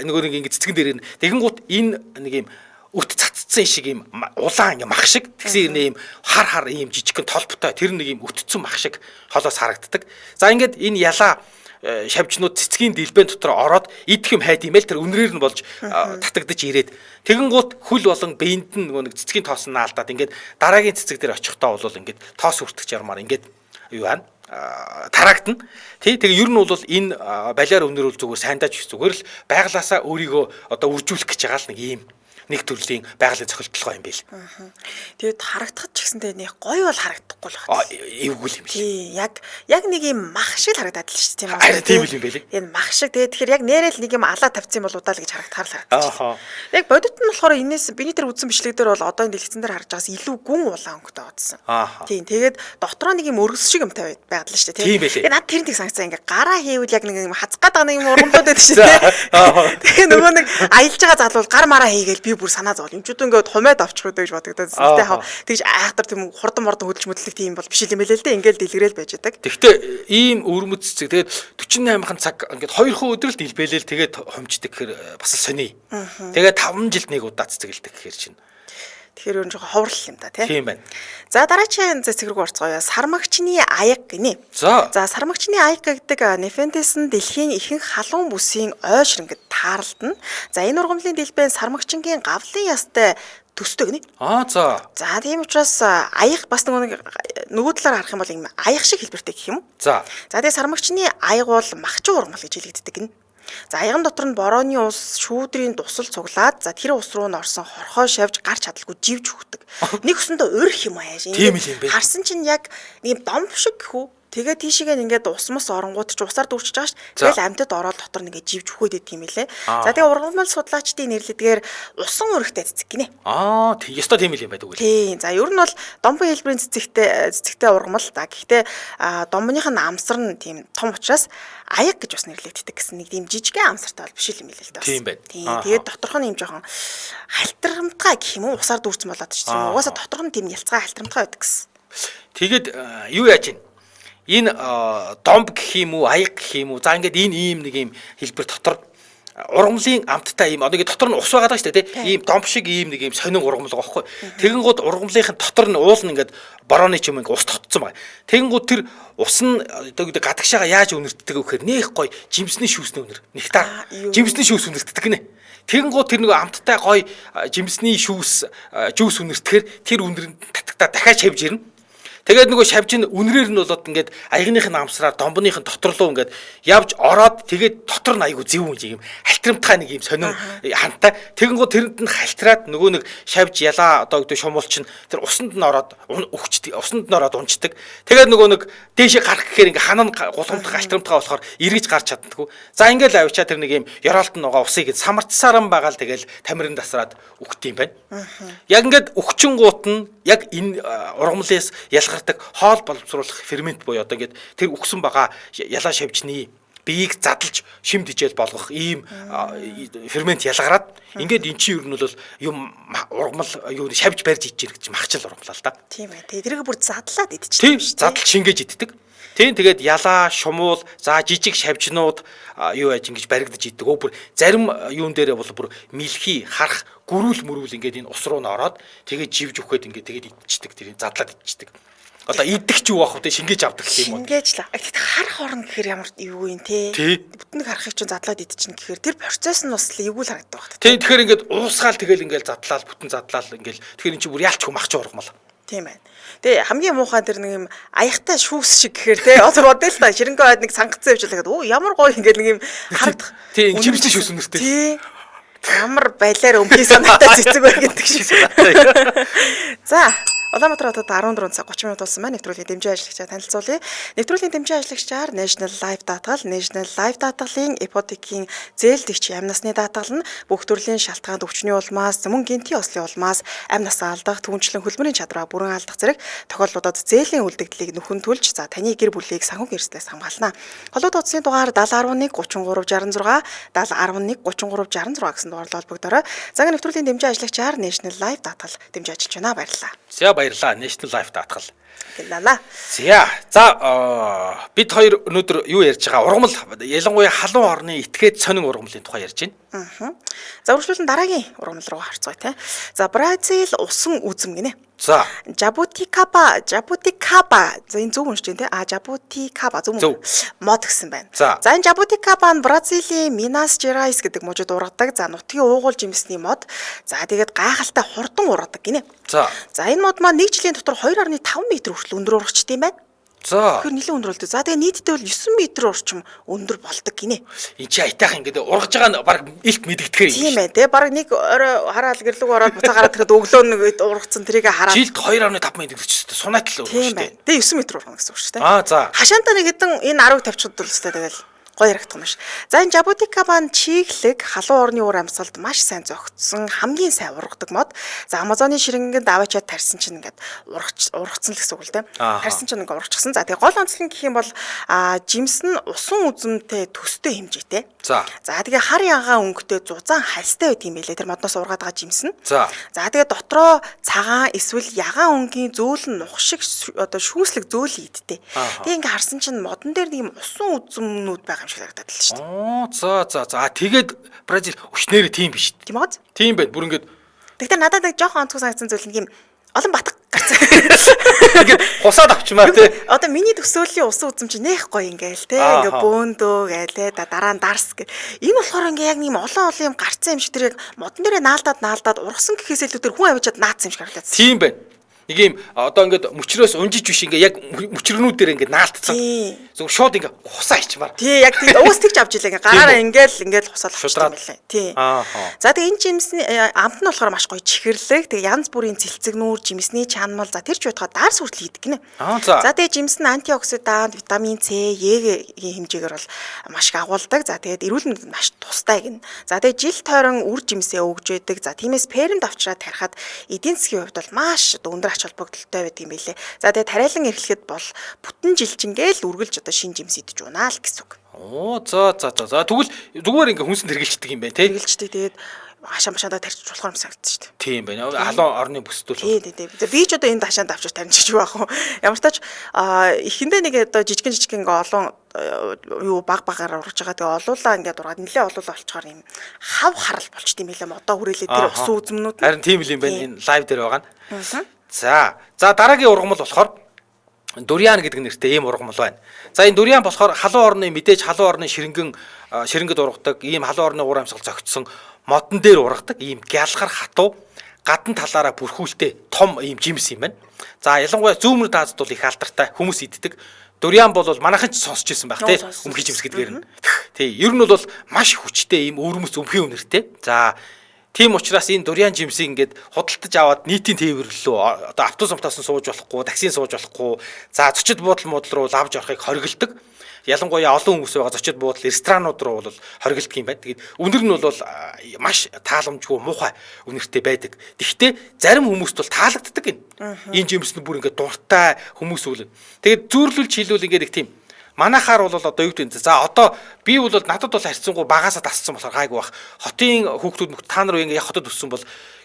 нөгөө нэг ингээд цэцгэн дээр тэгэн гут энэ нэг юм өт цацсан шиг юм улаан юм мах шиг тэгсэн ийм хар ийм жижигхэн толботой тэр нэг ийм өтцсөн мах шиг холоос харагддаг. За ингээд энэ ялаа шавжнууд цэцгийн дэлбэн дотор ороод идэх юм хайд юм л тэр үнрээр нь болж татагдаж ирээд тэгэн гут хөл болон биенд нь нөгөө нэг цэцгийн тоос нь наалдаад ингээд дараагийн цэцэг дээр очихдоо бол ингээд тоос хүртэж ярмаар ингээд юу байна тарагдана. Тэгээ ер нь бол энэ балиар үнэр бол зүгээр сайндаж зүгээр л байглаасаа өөрийгөө одоо үржүүлэх гэж байгаа л нэг ийм нэг төрлийн байгалийн цохилтолгой юм бэл. Тэгээд харагдахад ч гэсэндээ нэг гоё бол харагдахгүй л байна. Эвгүй юм бэл. Тий, яг нэг юм мах шиг харагдаад л шүү дээ тийм үү? Харин тийм юм бэл. Энэ мах шиг тэгээд тэгэхээр яг нэрэл нэг юм алаа тавьсан бол удаа л гэж харагдаж. Яг бодит нь болохоор энэс биний тэр үзсэн бичлэг дээр бол одоо энэ дэлгэцэн дээр харж байгаас илүү гүн улаан өнгөтэй бодсон. Тийм, тэгээд дотроо нэг юм өргөс шиг юм тавиад байгаад л шүү дээ тийм. Тэгээд над тэр нэг санагцаа ингээ гараа хийвэл яг нэг юм хацгаад байгаа нэг юм ургамлууд байдаг шүү дээ. Тэгээд нөгөө нэг аялж байгаа залуу гар мараа хийгээл би бүр санаа зовол. Эмчүүд ингээд хумаад авчих гэдэг гэж бодогдоод зүгтээ тэгж айхтар тийм хурдан мордон хөдөлж мэдлэг тийм бол биш юм байлээ л дээ. Ингээд дэлгэрэл байж байдаг. Тэгвэл ийм өвөрмөц цэцэг тэгээд 48 цаг ингээд 2 өдрөл дэлбэлээл тэгээд хомждаг гэхээр бас сони. Тэгээд 5 жилд нэг удаа цэцэгэлдэг гэхээр чинь. Тэгэхээр өөр жоохон ховрол юм да тийм байна. За дараагийн цэцэг рүү орцгоё. Сармагчны аяг гинэ. За сармагчны аяг гэдэг Непентhes нь дэлхийн ихэнх халуун бүсийн ой ширэнгэд таарлална. За энэ ургамлын дэлбэн сармагчингийн гавлын ястай төстэй гинэ. За тийм учраас аяг бас нөгөө талаар харах юм бол юм аяг шиг хэлбэртэй гэх юм уу? За тэгээ сармагчны аяг бол махчин ургамал гэж хэлэгддэг гинэ. За аяган дотор нь борооны ус шүүдрийн тусал цуглаад за тэр ус руу н орсон хорхоо шавж гарч чадалгүй живж өгдөг. Нэг өсөндөө өрх юм ааш. Харсан чинь яг нэг дом шиг гэхүү. Тэгээ тийшээгээ ингээд усмас оронгууд ч усаар дүүрчиж байгаа ш. Тэгэл амьтад ороод дотор нэгээ живж өгөөд идэв юм лээ. За тэгээ ургамал судлаачдын нэрлэдгээр усан өрхтэй цэцэг гинэ. Тийм ёстой тийм юм байдаг үгүй. Тийм. За ер нь бол домбын хэлбэрийн цэцэгтэй ургамал да. Гэхдээ домбных нь амсар нь тийм том учраас аяг гэж бас нэрлэгддэг гэсэн нэг тийм жижигхэн амсартай бол биш юм лээ л дээ. Тийм байна. Тийм. Тэгээд доторх нь юм жоохон халтрамтгай гэх юм уу? Усаар дүүрсэн болоод ч юм. Угаасаа доторх нь тийм ялцгай халтрамтгай байдаг гэсэн. Тэгээд юу яаж ийн энэ домб гэх юм уу аяг гэх юм уу за ингээд энэ ийм нэг ийм хэлбэр дотор ургамлын амттай ийм одоо дотор нь ус байгаа даа шүү дээ тийм ийм домб шиг ийм нэг ийм сонин ургамал байгаа байхгүй тэгэнгүүт ургамлынхын дотор нь уул нь ингээд борооны ч юм ингээд ус татсан байгаа тэгэнгүүт тэр ус нь одоо гадагшаага яаж үнэртдэг вэ гэхээр нэх гой жимсний шүүсний үнэр нектар жимсний шүүс үнэртдэг гинэ тэгэнгүүт тэр нөгөө амттай гой жимсний шүүс жүүс үнэртгэхэр тэр үнэр нь татагтаа дахиад шавж ирнэ. Тэгээд нөгөө шавж нь үнрээр нь болоод ингээд аягных нь амсраар домбоных нь дотор руу ингээд явж ороод тэгээд дотор нь айгу зэв юм халтрамтгай нэг юм сонин хантай тэгэнгүүт тэрэнд нь халтраад нөгөө нэг шавж ялаа одоо гэдэг шумуулч нь тэр усанд нь ороод өгчдөг усанд нь ороод унцдаг тэгээд нөгөө нэг дээшээ гарах гэхээр ингээд ханаа гулгамтгай халтрамтгай болохоор эргэж гарч чаддаггүй за ингээд авчаа тэр нэг юм ёроолт нь байгаа усыг самарцсаран байгаа л тэгэл тамирын дасраад өгт юм байна яг ингээд өгчөнгуут нь яг энэ ургамлаас ялгардаг хоол боловсруулах фермент буюу одоо ингээд тэр үхсэн байгаа ялаа шавжны биеийг задлж шимт хичээл болгох ийм фермент ялгараад ингээд эн чинь ер нь бол юм ургамал юу шавж барьж идэж гэж махчил ургамлаа л да. Тийм ээ. Тэгээ тэрийг бүр задлаад идэж тийм задлж шингээж иддэг. Тийм тэгээд ялаа, шумуул, за жижиг шавжнууд юу яаж ингэж баригдаж иддэг. Өөр зарим юун дээрээ бол бүр мэлхий, харах, гөрүүл мөрүүл ингээд энэ ус руу н ороод тэгээд живж өгөхөд ингээд тэгээд идчихдэг. тэрийг задлаад идчихдэг. Одоо идэх ч юу бах вэ? Шингээж авдаг гэх юм уу? Шингээж л. Гэхдээ харах орн гэхээр ямар юу юм те. Бүтнийг харахыг чинь задлаад идчихнэ гэхээр тэр процесс нь бас эвгүй л харагддаг байна. Тийм тэгэхээр ингээд уусгаал тэгэл ингээд задлаад бүтэн задлаад ингээд тэгэхээр эн чинь бүр ялч хумахч ургамал. Тийм байна. Тэгээ хамгийн муухай тэр нэг юм аяхтай шүүс шиг гэхээр те одоо бодъё л та ширэнгөө ойд нэг сангацсан явуулаад оо ямар гоё ингээд нэг юм харагдах. Тийм жимсний шүүс үнэртэй. Тийм. Ямар байлаар өмхий санаатай цэцэг бай гэдэг шиг. За Улаанбаатар хотод 14 цаг 30 минут болсон байна. Нэвтрүүлгийн дэмжин ажигчаа танилцуулъя. Нэвтрүүлгийн дэмжин ажигчаар National Life даатгал, National Life даатгалын ипотекийн зээлдэгч амь насны даатгал нь бүх төрлийн шалтгаанд өвчний улмаас, мөн гинтийн ослын улмаас амь насаа алдах, түнчлэн хөлбөрийн чадвараа бүрэн алдах зэрэг тохиолдлуудад зээлийн үлдэгдлийг нөхөн төлж, за таны гэр бүлийг санхүү эрсдлээс хамгаална. Холбоо утасны дугаар 7011 3366 7011 3366 гэсэн дугаарлал холбогдорой. За нэвтрүүлгийн дэмжин ажигчаар National Life даатгал дэмжиж ажиллаж байна. Баярлалаа. За баярлалаа. National Life даатгал. Гэлала. За бид хоёр өнөөдөр юу ярьж байгаа? Ургамал ялангуяа халуун орны этгээд сонин ургамлын тухай ярьж байна. За үргэлжлүүлэн дараагийн ургамал руу харцгаая те. За Бразил усан үзэм гинэ. За Жабутикаба. За энэ зөв уншиж байна те. Жабутикаба зөв мод гэсэн байна. За энэ Жабутикаба нь Бразилийн Минас Жерайс гэдэг мужид ургадаг. За нутгийн уугуул жимсний мод. За тэгээд гайхалтай хурдан ургадаг гинэ. За энэ мод маань 1 жилийн дотор 2.5 м хүртэл өндөр ургачд юм байна. За тэгэхээр нэлээд өндөр болдог. За тэгээ нийтдээ бол 9 м орчим өндөр болдог гинэ. Энд чи айтайхан ингээд ургаж байгаа нь баг илт мэдгэтгэхэр юм. Тийм ээ те. Баг нэг орой хараал гэрлэг ороод буцаа гараад тэгэхэд өглөө нэг ургацсан трийг хараад жилд 2.5 м идэгч шүү дээ. Сунаатай л тийм ээ. Тэгээ 9 м ургана гэсэн үг шүү дээ. За хашаантаа нэг хэдэн энэ 10-ыг тавьчихад дулстай тэгэл гоё ярагдах юм биш. За энэ Жабутикабан чиглэг халуун орны уур амьсгалд маш сайн зохицсон хамгийн сайн ургадаг мод. За Амазоны ширэнгэнд аваачаад тарьсан чинь ингээд ургацсан л гэсэн үг л дээ. Тарьсан чинь ингээд ургачихсан. За тэгээ гол онцлог нь гэх юм бол жимс нь усан үзэмтэй төстэй хэмжээтэй. За тэгээ хар ягаан өнгөтэй зузаан хальстай байдаг юм байлээ. Тэр модноос ургаад байгаа жимс нь. За тэгээ дотроо цагаан эсвэл ягаан өнгийн зөөлөн нух шиг одоо шүүслэг зөөлөн идтэй. Тэгээ ингээд харсан чинь модон дээр нэг юм усан үзэмнүүд байгаа юм шиг харагдаад л шүү дээ. За тэгээд Бразил өчнөрөө тийм биш. Тийм үү? Тийм байна. Бүр ингээд тэгэхээр надад нэг жоохон онцгой санагдсан зүйл нэг юм олон батг гарцсан. Ингээд хусаад авчмаар тий. Одоо миний төсөөллийн усан үзэм чи нэх гоё ингээл тий. Ингээ бөөндөө гэлээ дараа нь дарс гэ. Энэ болохоор ингээ яг нэг олон юм гарцсан юм шиг тэр яг модон дээрээ наалдаад ургасан гэхээс илүү тэр хүн авчиад наацсан юм шиг харагдаад. Тийм байна. Нэг юм одоо ингээд мөчрөөс унжиж биш ингээ яг мөчрөнүүд дээр ингээ наалтцсан. Зөв шууд ингээ хусаа ичмаар. Тий яг тийм уус тэгж авч илээ ингээ гараараа ингээл хусаал авчихсан юм лээ. Тий. За тэгээ энэ жимсний амт нь болохоор маш гоё чихэрлэг. Тэгээ янз бүрийн цэлцэгнүүр, жимсний чанамал за тэр ч байтугай даарс хүртэл хийдэг гинэ. За тэгээ жимс нь антиоксидант, витамин С, Е-ийн хэмжээгээр бол маш их агуулдаг. За тэгээд эрүүл мэндэд маш тустай гинэ. За тэгээ жил тойрон үр жимсээ өгж байдаг. За тиймээс пермд авчраад тарихад эдийн засгийн хувьд бол маш өндөр ач холбогдолтой байдаг юм билэ. За тэгээ тариалан эрхлэхэд бол бүтэн жилчингээл үргэлж одоо шин жимс идэж унаа л гэсэн үг. За тэгвэл зүгээр ингээ хүнсэнд хэргэлждэг юм байна тий. Хэргэлждэг тэгээд хашаамшаадаа тарьж болохоор юм санагдчих шүү дээ. Тийм байна. Халуун орны бүсдүүл. Тий. Би ч одоо энэ хашаанд авчиж тарьчих байх уу. Ямар ч тач эхэндээ нэг одоо жижигэн ингээ олон юу багаар ургаж байгаа. Тэгээ олуулаа ингээд ургаад нэлээ олуулаа болчоор юм хав харал болчт юм билээ. Одоо хүрээлээ тэр усан үзмнүүд. Харин тийм л юм байна. Энэ лайв дээр байгаа нь. За дараагийн ургамал болохоор дуриан гэдэг нэртэй ийм ургамал байна. За энэ дуриан болохоор халуун орны мэдээж халуун орны ширэнгэд ургадаг ийм халуун орны уур амьсгал зохицсон модон дээр ургадаг ийм гялгар хатуу гадна талаараа бүрхүүлтэй том ийм жимс юм байна. За ялангуяа зүүмрд Азад бол их алдартай хүмүүс иддэг. Дуриан бол манайхан ч сонсч ирсэн байх тий. Өмхий жимс гэдгээр нь. Тий. Ер нь бол маш хүчтэй ийм өвөрмөц өмхий үнэртэй. За тийм учраас энэ дуриан жимсийг ингээд худалдаж аваад нийтийн тээвэрлэлөө одоо автобус амтаас нь сууж болохгүй, таксинд сууж болохгүй. За зочид буудал руу лавж орохыг хоригддаг. Ялангуяа олон хүмүүс байгаа зочид буудал ресторанууд руу бол хоригддаг юм байна. Тэгээд үнэр нь бол маш тааламжгүй муухай үнэртэй байдаг. Гэхдээ зарим хүмүүст бол таалагддаг гин. Энэ жимс нь бүр ингээд дуртай хүмүүс үл. Тэгээд зүүрлүүлж хэлвэл ингээд их тийм манайхаар бол одоо юу гэдэг. За одоо би бол надад бол харьцангуй багаасаа тасцсан болохоор гайгүй бах. Хотын хүүхдүүд та нар ингээ яг хотод өссөн бол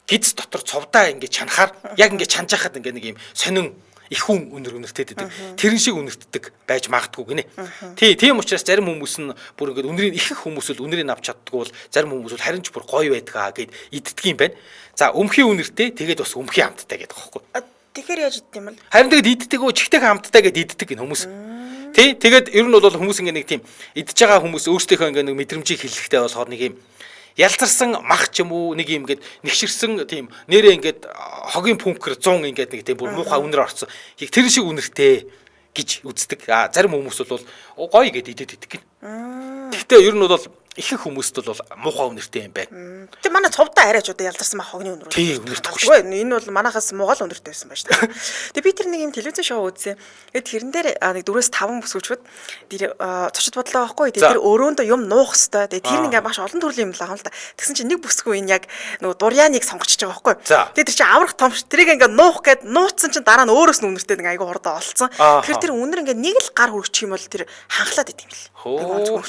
гиз дотор цовдаа ингээ чанахаар яг ингээ чанж хахад ингээ нэг юм сонин их хүн үнэртэй байдаг. Тэрэн шиг үнэртдэг байж магадгүй гинэ. Тийм учраас зарим хүмүүс нь бүр ингээ үнэрийн их хүмүүс л үнэрийг авч чаддгүй бол зарим хүмүүс бол харин ч бүр гоё байдгаа гэд иддэг юм байна. За өмхий үнэртэй тэгээд бас өмхий амттай гэдэг аахгүй. Тэгэхээр яаж идэх юм бэ? Харин тэгээд иддэг өө чихтэй амттай гэд иддэг гин хүмүүс. Тий, тэгээд ер нь бол хүмүүс ингээ нэг тийм идж байгаа хүмүүс өөрсдийнхөө ингээ нэг мэдрэмжийг хэлэхтэй болохоор нэг юм ялцарсан мах ч юм уу нэг юм ингээд нэгширсэн тийм нэрээ ингээд хогийн пүнкер 100 ингээд нэг тийм бүр муухай үнэр орцсон. Тэр шиг үнэртэй гэж үздэг. Зарим хүмүүс бол гоё гэд идэт иддэг гин. Гэхдээ ер нь бол ихэнх хүмүүст бол муухай үнэртэй юм байна. Тэг манай цовдоо арайч одоо ялдарсан мах хогны үнэр. Тийм үнэртэйгүй шүү. Энэ бол манайхаас мугал үнэртэй байсан ба шүү дээ. Тэг би тэр нэг юм телевизэн шоу үзсэн. Тэгээд тэрэн дээр нэг 4-5 бүсгүүчүүд тэр зочид бодлоо байхгүй. Тэр өрөөндөө юм нуух хэвээр. Тэгээд тэр ингээ маш олон төрлийн юм л байгаа юм л да. Тэгсэн чинь нэг бүсгүй энэ яг нөгөө дурьяныг сонгочихж байгаа байхгүй. Тэгээд тэр чинь аврах томш тэрийг ингээ нуух гээд нууцсан чинь дараа нь өөрөөс нь үнэртэй нэг айгу хурдан олцсон. Тэгэхээр тэр үнэр ингээ нэг л гар хүрчих юм бол тэр ханхлаад идэм бил.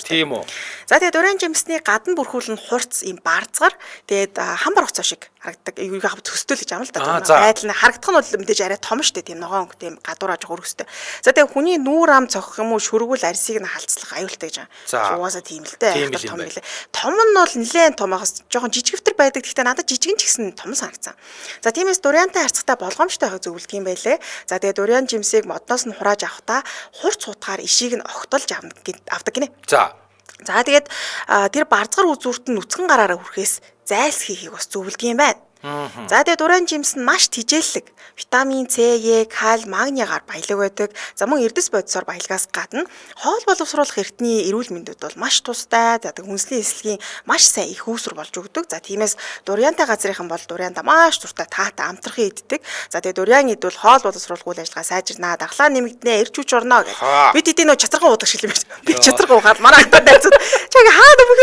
Тийм үү. За тэгээд Дуриан жимсний гадна бүрхүүл нь хурц ийм барцгаар тэгээд хамбар уцаа шиг харагддаг. Юу яг төстэй л гэж юм л да. Байдал нь харагдах нь бол мэдээж арай том штэ тийм ногоон тийм гадуурааж хөрөстэй. За тэгээд хүний нүүр ам цохих юм уу шүргүүл арьсыг нь халцлах аюултай гэж байна. Угаасаа тийм л дээ. Том гэлээ. Том нь бол нэлээд том ахс жоохон жижигвтер байдаг. Гэхдээ надад жижигэн ч гэсэн том санагцсан. За тиймээс дуриантай харьцахтаа болгоомжтой байхыг зөвлөдөг юм байлээ. За тэгээд дуриан жимсийг модноос нь хурааж авахдаа хурц хутгаар ишийг нь огтолж авдаг гинэ. За тэгээд тэр барзгар үзүүрт нь нүцгэн гараараа хүрэхээс зайлс хийхийг бас зөвлөдөг юм байна. За тэгээд дуриан жимс нь маш тижээлэг. Витамин С, Е, каль, магнигаар баялаг байдаг. За мөн эрдэс бодисоор баялагаас гадна хоол боловсруулах эртний эрүүл мэндэд бол маш тустай. За тэгээд хүнслийн эслэгийн маш сайн их үүсвэр болж өгдөг. За тиймээс дуриантай газрынхан бол дурианда маш туртай таатай амтрахын иддэг. За тэгээд дуриан идвэл хоол боловсруулах үйл ажиллагаа сайжирнаа, дархлаа нэмэгдэнэ, эрч хүч орно гэх. Бид эдийн нөө чатархан уудаг шиг юм байна. Би чатархан уухад манай хатад дайцууд чаг хаад өгөх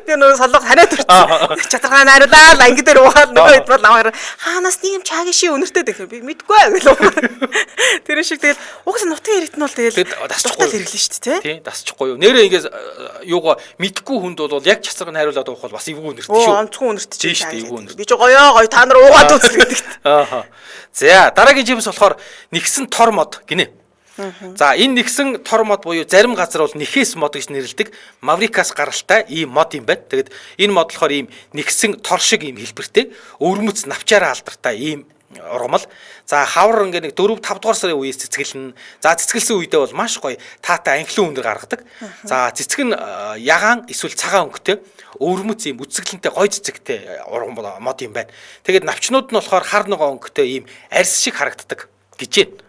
юм нөө солих ханиад төрчих. Чатархан найруулаа анги дээр уухад нөө идвэл намайг хаанаас нэг юм чагийн ши өнөртэй гэх би мэдгүй гэл. Тэр шиг тэгээд угсаа нутгийн хэрэгт нь бол тэгээд дасчихгүй хэрэглэн шүү дээ тий. Дасчихгүй юу. Нэрээ ингээс юугаа мэдгүй хүнд бол яг чацарга найруулад уух бол бас эвгүй өнөртэй шүү. Онцгой өнөртэй шүү дээ эвгүй өнөртэй. Би ч гоё та нар уугаад үзлээ гэдэг. Аа. За дараагийн жимс болохоор нэгсэн тор мод гинэ. За энэ нэгсэн тор мод буюу зарим газар бол нэхээс мод гэж нэрлэдэг маврикаас гаралтай ийм мод юм байна. Тэгэд энэ мод болохоор ийм нэгсэн тор шиг ийм хэлбэртэй өвөрмөц навчаараа алдартай ийм ургамал. За хавар ингээ нэг 4-5 дугаар сарын үеэс цэцгэлнэ. За цэцгэлсэн үедээ бол маш гоё таатай анхлын өндөр гаргадаг. За цэцэг нь ягаан эсвэл цагаан өнгөтэй өвөрмөц ийм үцэглэнтэй гоё цэцэгтэй ургамал мод юм байна. Тэгээд навчнууд нь болохоор хар ногоон өнгөтэй ийм арьс шиг харагддаг гэж байна.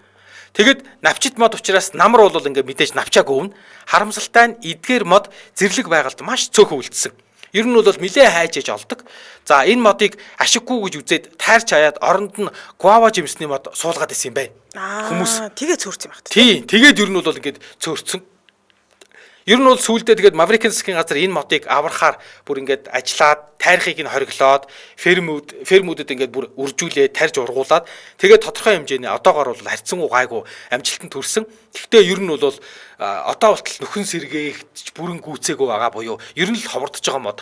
Тэгэд навчит мод учраас намар бол ингээ мэдээж навчааг өвнө. Харамсалтай нь эдгээр мод зэрлэг байгальд маш цөөхөн үлдсэн. Ер нь бол нилээ хайж ээж олдог. За энэ модыг ашиггүй гэж үзээд тайрч хаяад оронд нь гуава жимсний мод суулгаад исэн юм байна. Хүмүүс тэгээ цөөрсөн юм байна. Тийм, тэгээд ер нь бол ингээд цөөрсөн. Ер нь бол сүүлдээ тэгээд Маврикийн засгийн газар энэ модыг аврахаар бүр ингээд ажиллаад тайрхыг нь хориглоод фермүүдэд ингээд бүр үржүүлээд тарьж ургуулад тэгээд тодорхой хэмжээний одоогоор бол харьцангуй гайгүй амжилтанд хүрсэн. Гэхдээ ер нь бол одоо болтол нөхөн сэргээгч бүрэн гүцээгүй байгаа буюу ер нь л ховордож байгаа мод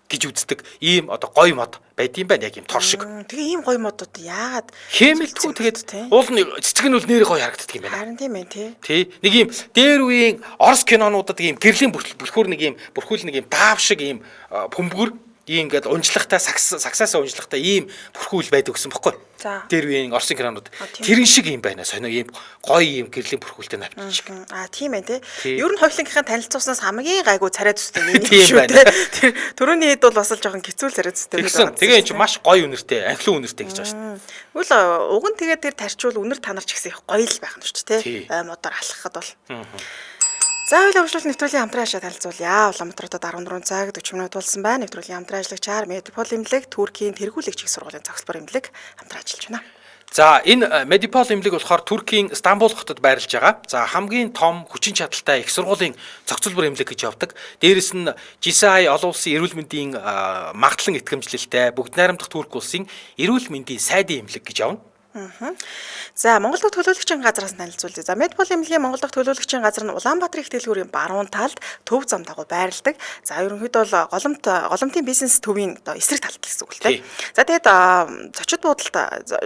гэж үздэг ийм одоо гоё мод байдсан байна яг ийм тор шиг. Тэгээ ийм гоё модууд яагаад хэмэлтгүй тэгээд уул нь цэцэг нь бол нэр гоё харагддаг юм байна. Харин тийм байна тий. Тий. Нэг ийм дээр үеийн Орос кинонуудад ийм гэрлийн бүрхүүр нэг ийм бүрхүүл нэг ийм даав шиг ийм бөмбөр ийм ингээд унжлагтай саксаас унжлагтай ийм бүрхүүл байдаг гэсэн бохоггүй. Дээр үеийн Оросын кинонууд тэрэн шиг юм байна. Сонио ийм гоё ийм гэрлийн бүрхүүлтэй навч шиг. Тийм байна тий. Ер нь хойшлынхаа танилцуулснаас хамгийн гайгүй царай зүстэй нэг юм шүү тий. Тэр төрөний хэд бол бас л жоохон хэцүү царай зүстэй байна. Тэгээ эн чинь маш гоё үнэртэй, анхлын үнэртэй гэж байна шүү дээ. Үл уг нь тэгээд тэр тарчвал үнэр танарч гэсэн их гоё л байх нь шүү дээ тий. Модоор алхахад бол. За хоёул өргөжлөлт нэвтрүүлгийн хамтран ашиг танилцуулъя. Улаанбаатар хотод 14 цаг 40 минут болсон байна. Нэвтрүүлгийн хамтран ажиллагчаар Медипол эмнэлэг, Туркийн тэргүүлэгч их сургуулийн цогцлбор эмнэлэг хамтран ажиллаж байна. За энэ Медипол эмнэлэг болохоор Туркийн Стамбул хотод байрлаж байгаа. За хамгийн том хүчин чадалтай их сургуулийн цогцлбор эмнэлэг гэж явдаг. Дээрээс нь GSI олон улсын эрүүл мэндийн магадлан итгэмжлэлтэй бүгд найрамдах Турк улсын эрүүл мэндийн сайдын эмнэлэг гэж явна. За Монгол дахь төлөөлөгчийн газраас танилцуулъя. За Медипол эмнэлгийн Монгол дахь төлөөлөгчийн газар нь Улаанбаатар их дэлгүүрийн баруун талд төв зам дагуу байрладаг. За ерөнхийдөө бол голомтын бизнес төвийн одоо эсрэг талд гэсэн үг л тийм. За тэгээд зочид буудалд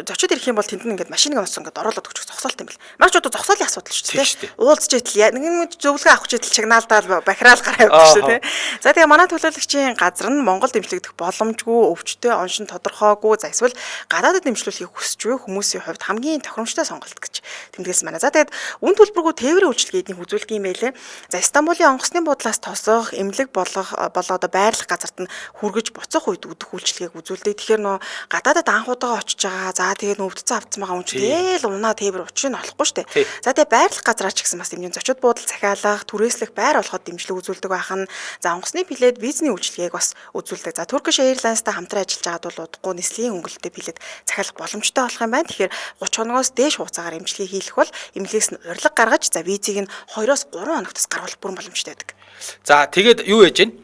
зочид ирэх юм бол тэнд нь ингээд машиныг нууц ингээд оруулаад өгчих зогсоолт юм бэл. Марч одоо зогсоолын асуудал шүү дээ. Уулзж итэл нэг зөвлөгөө авах итэл чагнаалдаа бахираал гараа явдаг шүү дээ. За тэгээд манай төлөөлөгчийн газар нь Монголд эмчлэгдэх боломжгүй, өвчтөе, оншин тодорхойгүй, за эсвэл гадаадд эмчлүүлэхийг хүсэж буй хүмүүсийн хувьд хамгийн тохиромжтой сонголт гэж тэмдэглэсэн байна. За тэгээд үн төлбөргүй тээврийн үйлчилгээ эднийг үзүүлдэг юм байлээ. За Стамбулын онгоцны буудлаас тосох, эмнэлэг болоо одоо байрлах газарт нь хүргэж буцах үед өгөх үйлчилгээг үзүүлдэг. Тэгэхээр нөө гадаадад анхудаага очиж байгаа. За тэгээд өвдцэн авцсан байгаа хүн чинь тэгэл унаа тээвэр учрыг олохгүй шүү дээ. За тэгээд байрлах газраа ч гэсэн бас дэмжин зочид буудал захиалах, түрээслэх, байр олоход дэмжлэг үзүүлдэг байх нь. За онгоцны билет, визний үйлчилгээг бас үзүүлдэг. За Turkish Airlines-тай хамтран ажиллаж байгаад бол удахгүй нислэгийн өнгөлөлтөй билет захиалах боломжтой болох юм байна. Тэгэхээр 30 хоногоос дээш хугацаагаар эмчилгээ хийх бол эмнэлгээс нь урилга гаргаж за визийг нь 2-3 хоногтос гаргуулах бүрэн боломжтой байдаг. За тэгээд юу яаж вэ?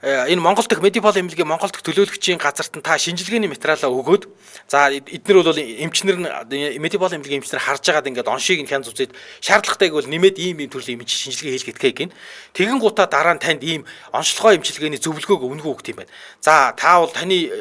энэ Монгол дахь Медипол эмнэлгийн Монгол дахь төлөөлөгчийн газарт нь та шинжилгээний материалаа өгөөд за эдгээр бол эмчнэр нь Медипол эмнэлгийн эмчнэр харж байгаад ингээд оншийг нь хянз үзээд шаардлагатайг бол нэмээд ийм төрлийн эмч шинжилгээ хийлгээд гин. Тэгэн гутаа дараа нь танд ийм онцлогоо эмчилгээний зөвлөгөөг өнгө өгд юм байна. За та бол таны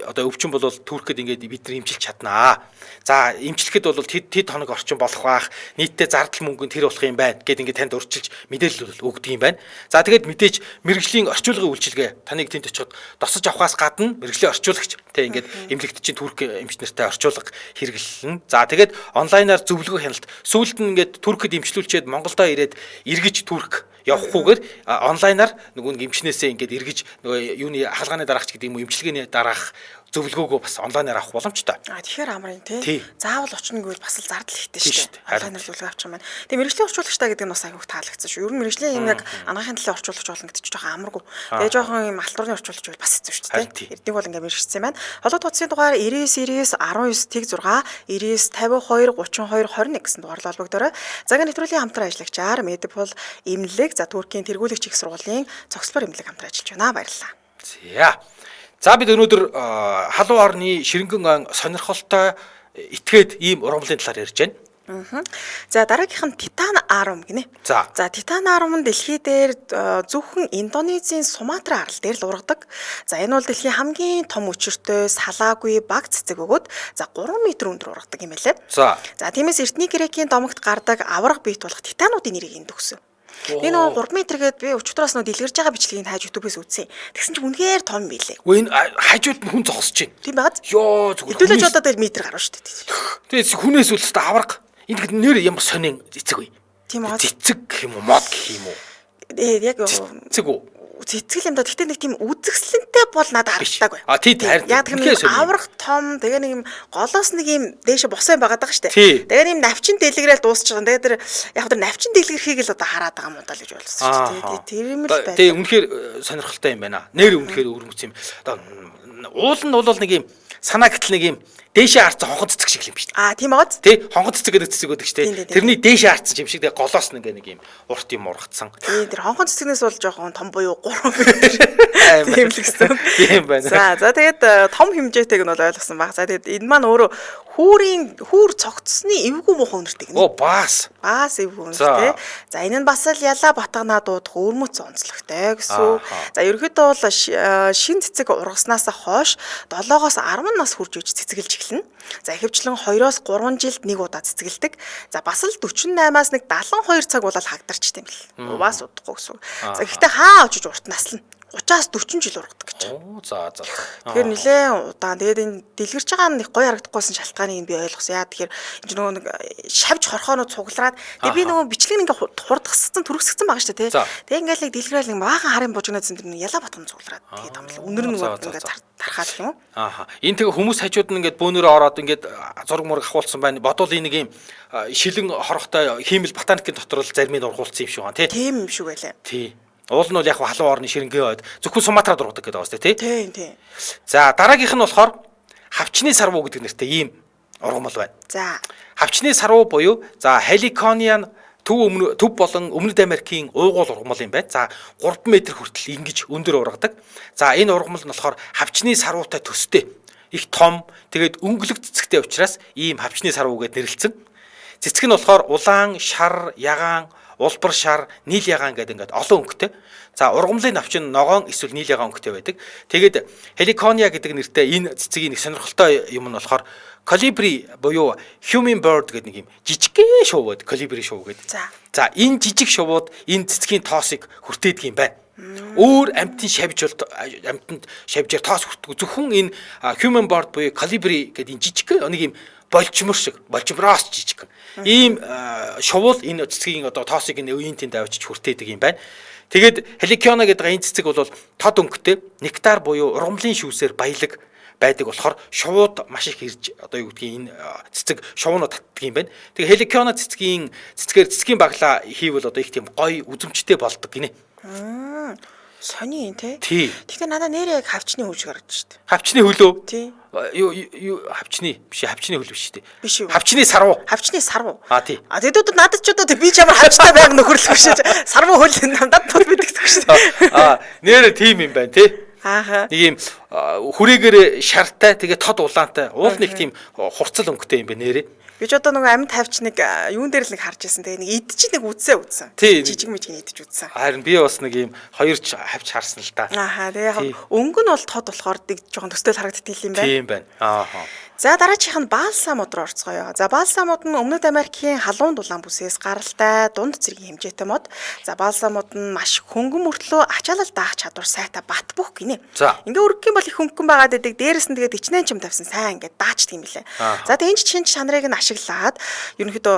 одоо өвчин бол Туркэд ингээд бид нар эмчилж чаднаа. За эмчлэхэд бол тэд хоног орчин болох баах нийтдээ зардал мөнгөнд тэр болох юм байна гэд ингээд танд урьдчилж мэдээлэл өгдөг юм байна. За тэгээд мэдээж мэрэгжлийн орчуулгын үйлчилгээ таныг тэнд очиход досож авахаас гадна мэрэгжлийн орчуулагч тэг ингээд эмнэлэгтчийн турк эмч нартай орчуулга хэрэглэн. За тэгээд онлайнаар зөвлөгөө хяналт сүүлд нь ингээд туркэд эмчлүүлчихэд Монголдо ирээд эргэж турк явахгүйгээр онлайнаар нөгөө эмчнээсээ ингээд эргэж нөгөө юуны хаалганы дараагч гэдэг юм уу эмчилгээний дараах зөвлөгөөгөө бас онлайнаар авах боломжтой. Тэгэхээр амрын тий. Заавал очно гэвэл бас л зардал ихтэй шүү дээ. Онлайнаар зөвлөгөө авчих юм байна. Тэгээ мэрэгжлийн орчуулагчтай гэдэг нь бас аягүй таалагдсан шүү. Ер нь мэрэгжлийн юм яг анагаахын төлөө орчуулагч болно гэдэг чинь жоохон амаргүй. Тэгээ жоохон юм алтурны орчуулагч бол бас хэцүү шүү дээ. Эрдэнэ бол ингээ мэрэгчсэн юм байна. Холбоо утсын дугаар 99 19 тэг 6 99 52 32 21 гэсэн дугаарлал холбогдорой. Загийн нэвтрүүлгийн хамтран ажиллагчаар Медипол эмнэлэг за Туркийн тэргүүлэгч их сургуулийн цогцлоор эмнэлэг хамтран ажиллаж байна. Баярлалаа. За бид өнөөдөр халуун орны ширэнгэн ан сонирхолтой этгээд ийм ургамлын талаар ярьж байна. За дараагийнх нь Титан арум гинэ. За Титан арум нь дэлхий дээр зөвхөн Индонезийн Суматра арал дээр л ургадаг. За энэ бол дэлхийн хамгийн том өчиртэй салаагүй баг цэцэг өгөөд за 3 м өндөр ургадаг юм байлээ. За тиймээс Эртний Грекийн домогт гардаг авраг биет болох титануудын нэрийг энд өгсөн. Энэ нөгөө 3 м гээд би өчтөрөөс нөө дэлгэрж байгаа бичлэгийг хайж YouTube-ээс үзсэн. Тэгсэн чинь үнэхээр том билээ. Үгүй энэ хажууд нь хүн зогсож байна. Тийм байгааз. Йоо зүгээр. Хэдүүлж одоо дээр метр гарна шүү дээ. Тэгээд хүнээс үлстэй авраг. Энэ нэр ямар сонин цэцэг вэ? Тийм аа. Цэцэг гэх юм уу, мод гэх юм уу? Яг цэцэг үү? Цэцэг юм да. Гэтэ нэг тийм үзэсгэлэнтэй бол надад харагдаагүй. Тий харин. Яг тэр аврах том тэгээ нэг юм голоос нэг юм дээше босоо юм байгаа даа шүү дээ. Тэгээ нэг навчин дэлгэрэл дуусч байгаа. Тэгээ тэр яг тэр навчин дэлгэрхийг л одоо хараад байгаа юм даа л гэж болсон шүү дээ. Тэр юм л байна. Тэгээ үнэхээр сонирхолтой юм байна. Нэр үнэхээр өвөрмөц юм. Одоо уул нь бол нэг юм санаа гэтэл нэг юм дээшээ харцсан хонхон цэцэг шиг юм шүү дээ. Тийм байгааз. Тий, хонхон цэцэг гэдэг цэцэг байдаг шүү дээ. Тэрний дээшээ харцсан юм шиг тэгээ голоос нэг юм урт юм ургацсан. Тэр хонхон цэцэгнээс бол жоохон том буюу 3 м тийм л гэсэн. Тийм байна. За тэгээд том хэмжээтэйг нь бол ойлгосон баг. За тэгээд энэ маань өөрөө хүүр цогцсны эвгүй муухай үнэртэй гэнэ. Баас эвгүй үнэртэй. За энэ нь бас л ялаа батганаа дуудах өрмөц онцлогтой гэсэн. За ерөнхийдөө бол шин цэцэг ургаснаас хойш 7-оос 10 нас хүрч үж цэцгэлж эхэлнэ. За ихэвчлэн 2-оос 3 жилд нэг удаа цэцгэлдэг. За бас л 48-аас нэг 72 цаг болол хагдарчтай юм бэл. Бас удахгүй гэсэн. За гэхдээ хаа очиж урт наслна. 30-аас 40 жил ургадаг гэж. За. Тэгэхээр нэлээд удаан. Тэгээд энэ дэлгэрч байгаа нь их гоё харагдахгүйсэн шалтгааныг би ойлгосон. Яа тэгэхээр энэ нөгөө нэг шавж хорхоонууд цуглараад тэгээд би нөгөө бичлэг ингээ хурдгасцсан төрөсгцэн байгаа шүү дээ тий. Тэгээд ингээл нэг дэлгэрэл нэг баахан харын бужигнаас энэ яла батган цуглараад тэгээд амлаа. Үнэр нь ингээ тархаад юм уу? Энэ тэгээ хүмүүс хажууд нь ингээ бөөнөрөө ороод ингээ зураг мураг авахулсан байна. Бодвол энэ нэг юм шилэн хорхтой хиймэл ботаникийн дотор л зарим нь ургуулсан юм шиг байна тий. Тийм юм шиг байлаа. Тий. Уул нь бол яг халуун орны ширэнгээ ойд зөвхөн Суматрад ургадаг гэдэг байна тий. Тийм. За дараагийнх нь болохоор хавчны сарвуу гэдэг нэртэй ийм ургамал байна. За хавчны сарвуу буюу за Heliconian төв болон Өмнөд Америкийн уугуул ургамал юм байна. За 3 м хүртэл ингэж өндөр ургадаг. За энэ ургамал нь болохоор хавчны сарвуутай төстэй. Их том тэгээд өнгөлөг цэцэгтэй учраас ийм хавчны сарвуу гэдээ нэрлэлсэн. Цэцэг нь болохоор улаан, шар, ягаан, улбар шар, нийл ягаан гэдэг ингээд олон өнгөтэй. За ургамлын навчин ногоон эсвэл нийл ягаан өнгөтэй байдаг. Тэгээд Heliconia гэдэг нэртэй энэ цэцгийн нэг сонирхолтой юм нь болохоор colibri буюу human bird гэдэг нэг юм жижигхэн шувуу байдаг. Colibri шувуу гэдэг. За энэ жижиг шувууд энэ цэцгийн тоосыг хүртээдэг юм байна. Өөр амьтын амьтанд шавьжаар тоос хүртдэг. Зөвхөн энэ human bird буюу colibri гэдэг энэ жижигхэн нэг юм болчмор шиг болчмроос жижиг. Ийм шувуул энэ цэцгийн одоо тоосыг энэ үеийн тэнд авчиж хүртээдэг юм байна. Тэгээд Helicona гэдэг энэ цэцэг бол тод өнгөтэй нектар буюу ургамлын шүүсээр баялаг байдаг болохоор шувууд маш их ирж одоо юу гэдгийг энэ цэцэг шувуунууд татдаг юм байна. Тэгээд Helicona цэцгийн баглаа хийвэл одоо их тийм гоё үзэмжтэй болдог гинэ. Сони тий. Тий. Гэхдээ надад нэрээ яг хавчны хөл шиг харагдаж штэ. Хавчны хөлөө. Тий. Юу хавчны биш хавчны хөл биш тий. Биш юу? Хавчны сарвуу. Хавчны сарвуу. Тий. Тэдүүд надад ч одоо би ч ямар хавчтай байг нөхөрлөх шээ. Сарвуу хөл надад тул мэддэг шээ. Нэрээ тийм юм байна тий. Ааха. Нэг юм хүрээгээр шартай тэгээ тод улаантай. Уул нэг тийм хурцал өнгөтэй юм байна нэрээ. Би ч одоо нөгөө амьд хавч нэг юун дээр л нэг харж байсан. Тэгээ нэг идчих нэг үзсэн. Жижиг мижиг идэж үзсэн. Харин би бас нэг юм хоёр хавч харсан л да. Ааха. Тэгээ өнгө нь бол тод болохоор нэг жоохон төстэй харагддаг юм байна. Тийм байна. Ааха. За дараачих нь баалсамууд руу орцгоё. За баалсамууд нь Өмнөд Америкийн халуун дулаан бүсээс гаралтай дунд зэргийн хэмжээтэй мод. За баалсамууд нь маш хөнгөн мөртлөө ачаалал даах чадвар сайтай бат бөх гинэ. Ингээ өргөх юм бол их хөнгөн байгаад байдаг. Дээрээс нь тэгээд ичнэн чим тавьсан сайн ингээ даачдаг юм лээ. За тэгээд энэ шинж чанарыг нь ашиглаад ерөнхийдөө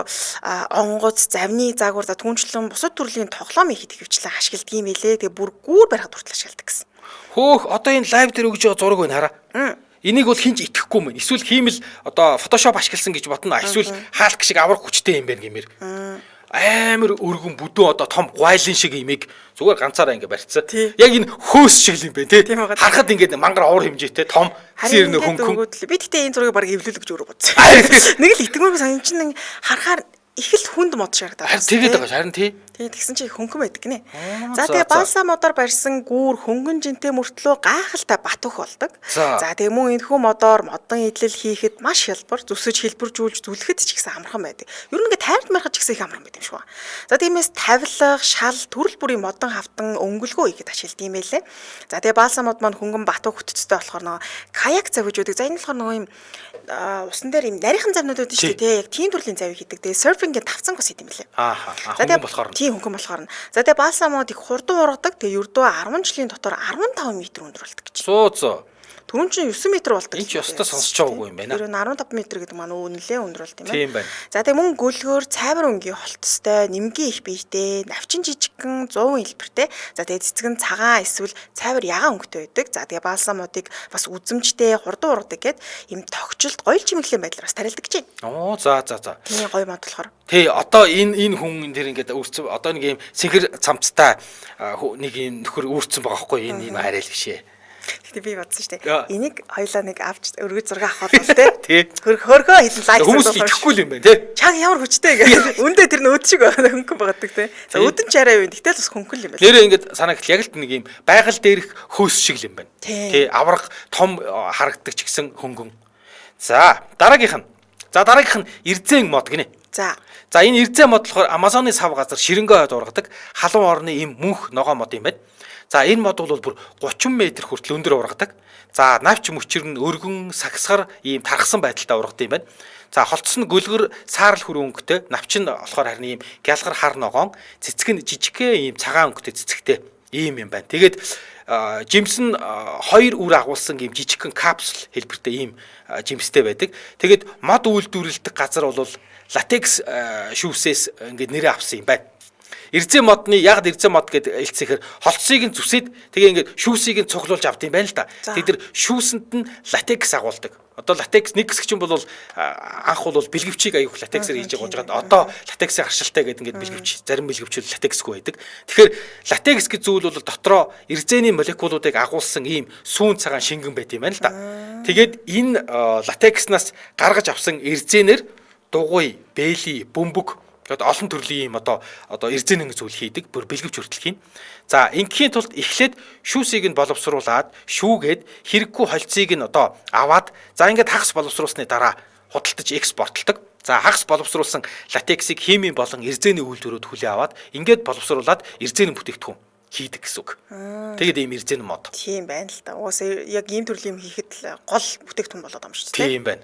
онгоц, завны заагвар за түнчлэн бусад төрлийн тоглоомын хийх хөвчлэн ашигладаг юм лээ. Тэгээд бүр гүүр барихад хүртэл ашигладаг гэсэн. Хөөх одоо энэ лайв дээр өгж байгаа зураг байна хараа. Энийг бол хинж итгэхгүй мэн. Эсвэл хиймэл одоо фотошоп ашигласан гэж бодно. Эсвэл хаалт шиг аврах хүчтэй юм байна гэмээр. Амар өргөн бүдүүн одоо том гуайлын шиг имийг зүгээр ганцаараа ингээ барьцсан. Яг энэ хөөс шиг юм байна тий. Харахад ингээд мангар овор хэмжээтэй том зэрэг нэг хөнгөн. Би тэгтээ энэ зургийг баг эвлүүлэх гэж өөрөө бодсон. Нэг л итгэмээргүй сан чинь харахаар их л хүнд мод шаардаад байна. Тэгээд байгаа харин тий. Тэгээд тэгсэн чинь хөнгөн байдаг гинэ. За тэгээ баалса модоор барьсан гүүр хөнгөн жинтэй мөртлөө гайхалтай бат өх болдог. За тэгээ мөн энэхүү модоор модон идэл хийхэд маш хялбар зүсэж хэлбэржүүлж зүлэхэд ч ихсэн амархан байдаг. Ер нь ингээ тайрд мархаж ихсэн их амархан байт юм шиг ба. За тиймээс тавилах, шал, төрөл бүрийн модон хавтан өнгөлгөө ихэд ашигладаг юм байлээ. За тэгээ баалса мод маань хөнгөн бат өх хөтцтэй болохоор нөгөө каяк завж үүдэг. За энэ болохоор нөгөө юм усан дээр юм нарийнхан завнууд байдаг шүү дээ. Яг тийм төрлийн завь хийдэг. Тэгээ серфингийн тавцанг бас хийдэм билээ. Хөнгөн болохоор. Тийм хөнгөн болохоор. За тэгээ баалса мод их хурдан ургадаг. Тэгээ ердөө 10 жилийн дотор 15 м өндөр болдог гэж. Зөө. Түрүүн чинь 9 м болдог. Энд ч ёстой сонсож байгаагүй юм байна. Тэр нь 15 м гэдэг маань нэлээ өндөр болт юм байна. Тийм байна. За тэгээ мөн гөлгөөр цайвар өнгийн холтостой, нэмгийн их биетэй, навчин жижигхэн 100 хэлбэртэй. За тэгээ цэцэг нь цагаан эсвэл цайвар ягаан өнгөтэй байдаг. За тэгээ баалса модыг бас үзэмжтэй, хурдан ургадаг гэд им тогтжилт гоёл чимэглэн байдлаар бас тарилдаг гэж байна. За. Тийм гоё мод болохоор. Тий, одоо энэ хүн тэр ингээд үүрцэн одоо нэг юм сэхэр цамцтай нэг юм нөхөр үүрцэн байгаа хгүй энэ арай л бишээ. Гэтэ би бодсон шүү дээ. Энийг хоёлаа нэг авч өргөж зураг авах бол тий. Хөрхөө хийх лайк хүмүүс итгэхгүй юм байна тий. Чаг ямар хүчтэй гэх. Үндэ тэр нь өд шиг хөнгөн байгадаг тий. За өдөн ч арай юу. Гэтэл бас хөнгөн юм байна. Нэрээ ингээд санаагт яг л нэг юм байгаль дээрх хөөс шиг юм байна. Тий. Авраг том харагддаг ч гэсэн хөнгөн. За дараагийнх нь эрзэн мод гинэ. За энэ эрзэн мод болохоор Амазоны сав газар ширэнгөө хойд ургадаг халуун орны им мөнх ногоо мод юм байна. За энэ мод бол бүр 30 м хүртэл өндөр ургадаг. За навч мөчөр нь өргөн сагсгар ийм тархсан байдалтай ургадаг юм байна. За холцос нь гөлгөр саарл хүр өнгөтэй, навч нь болохоор харин ийм гялгар хар ногоон, цэцэг нь жижигхэн ийм цагаан өнгөтэй цэцэгтэй ийм юм байна. Тэгээд жимс нь хоёр үр агуулсан ийм жижигхэн капсул хэлбэртэй ийм жимстэй байдаг. Тэгээд мод үйлдвэрлэдэг газар бол латекс шүүсээс ингээд нэрээ авсан юм байна. Эрзэн модны яг эрзэн мод гэдэг хэлцэхээр холцсыг нь зүсээд тэгээ ингээд шүүсийг нь цуглуулж авд юм байна л да. Тэгээд тэр шүүсэнд нь латекс агуулдаг. Одоо латекс нэг хэсэг чинь бол анх бол бэлгэвчийг аяух латексээр хийж байгаа жагаад одоо латексийн харшилтай гэдэг ингээд бэлгэвч зарим бэлгэвчүүд латексгүй байдаг. Тэгэхээр латекс гэж зүйл бол дотроо эрзэний молекулуудыг агуулсан ийм сүүн цагаан шингэн байт юм байна л да. Тэгээд энэ латекснаас гаргаж авсан эрзэнээр дугуй, бэйли, бөмбөг тэгээд олон төрлийн юм одоо эрзэн нэг зүйл хийдэг, бүр бэлгэвч хүртэл хийн. За ингийн тулд эхлээд шүүсийг нь боловсруулад шүүгээд хэрэггүй холцыг нь одоо аваад за ингээд хагас боловсруулсны дараа худалдаж экспортлдог. За хагас боловсруулсан латексийг химийн болон эрзэний үйлдвэрүүд хүлээн аваад ингээд боловсруулад эрзэний бүтээгдэхүүн хийдэг гэсэн үг. Тэгээд ийм эрзэн мод. Тийм байна л да. Уусаа яг ийм төрлийн юм хийхэд л гол бүтээгдэхүүн болоод байгаа юм шүү дээ. Тийм байна.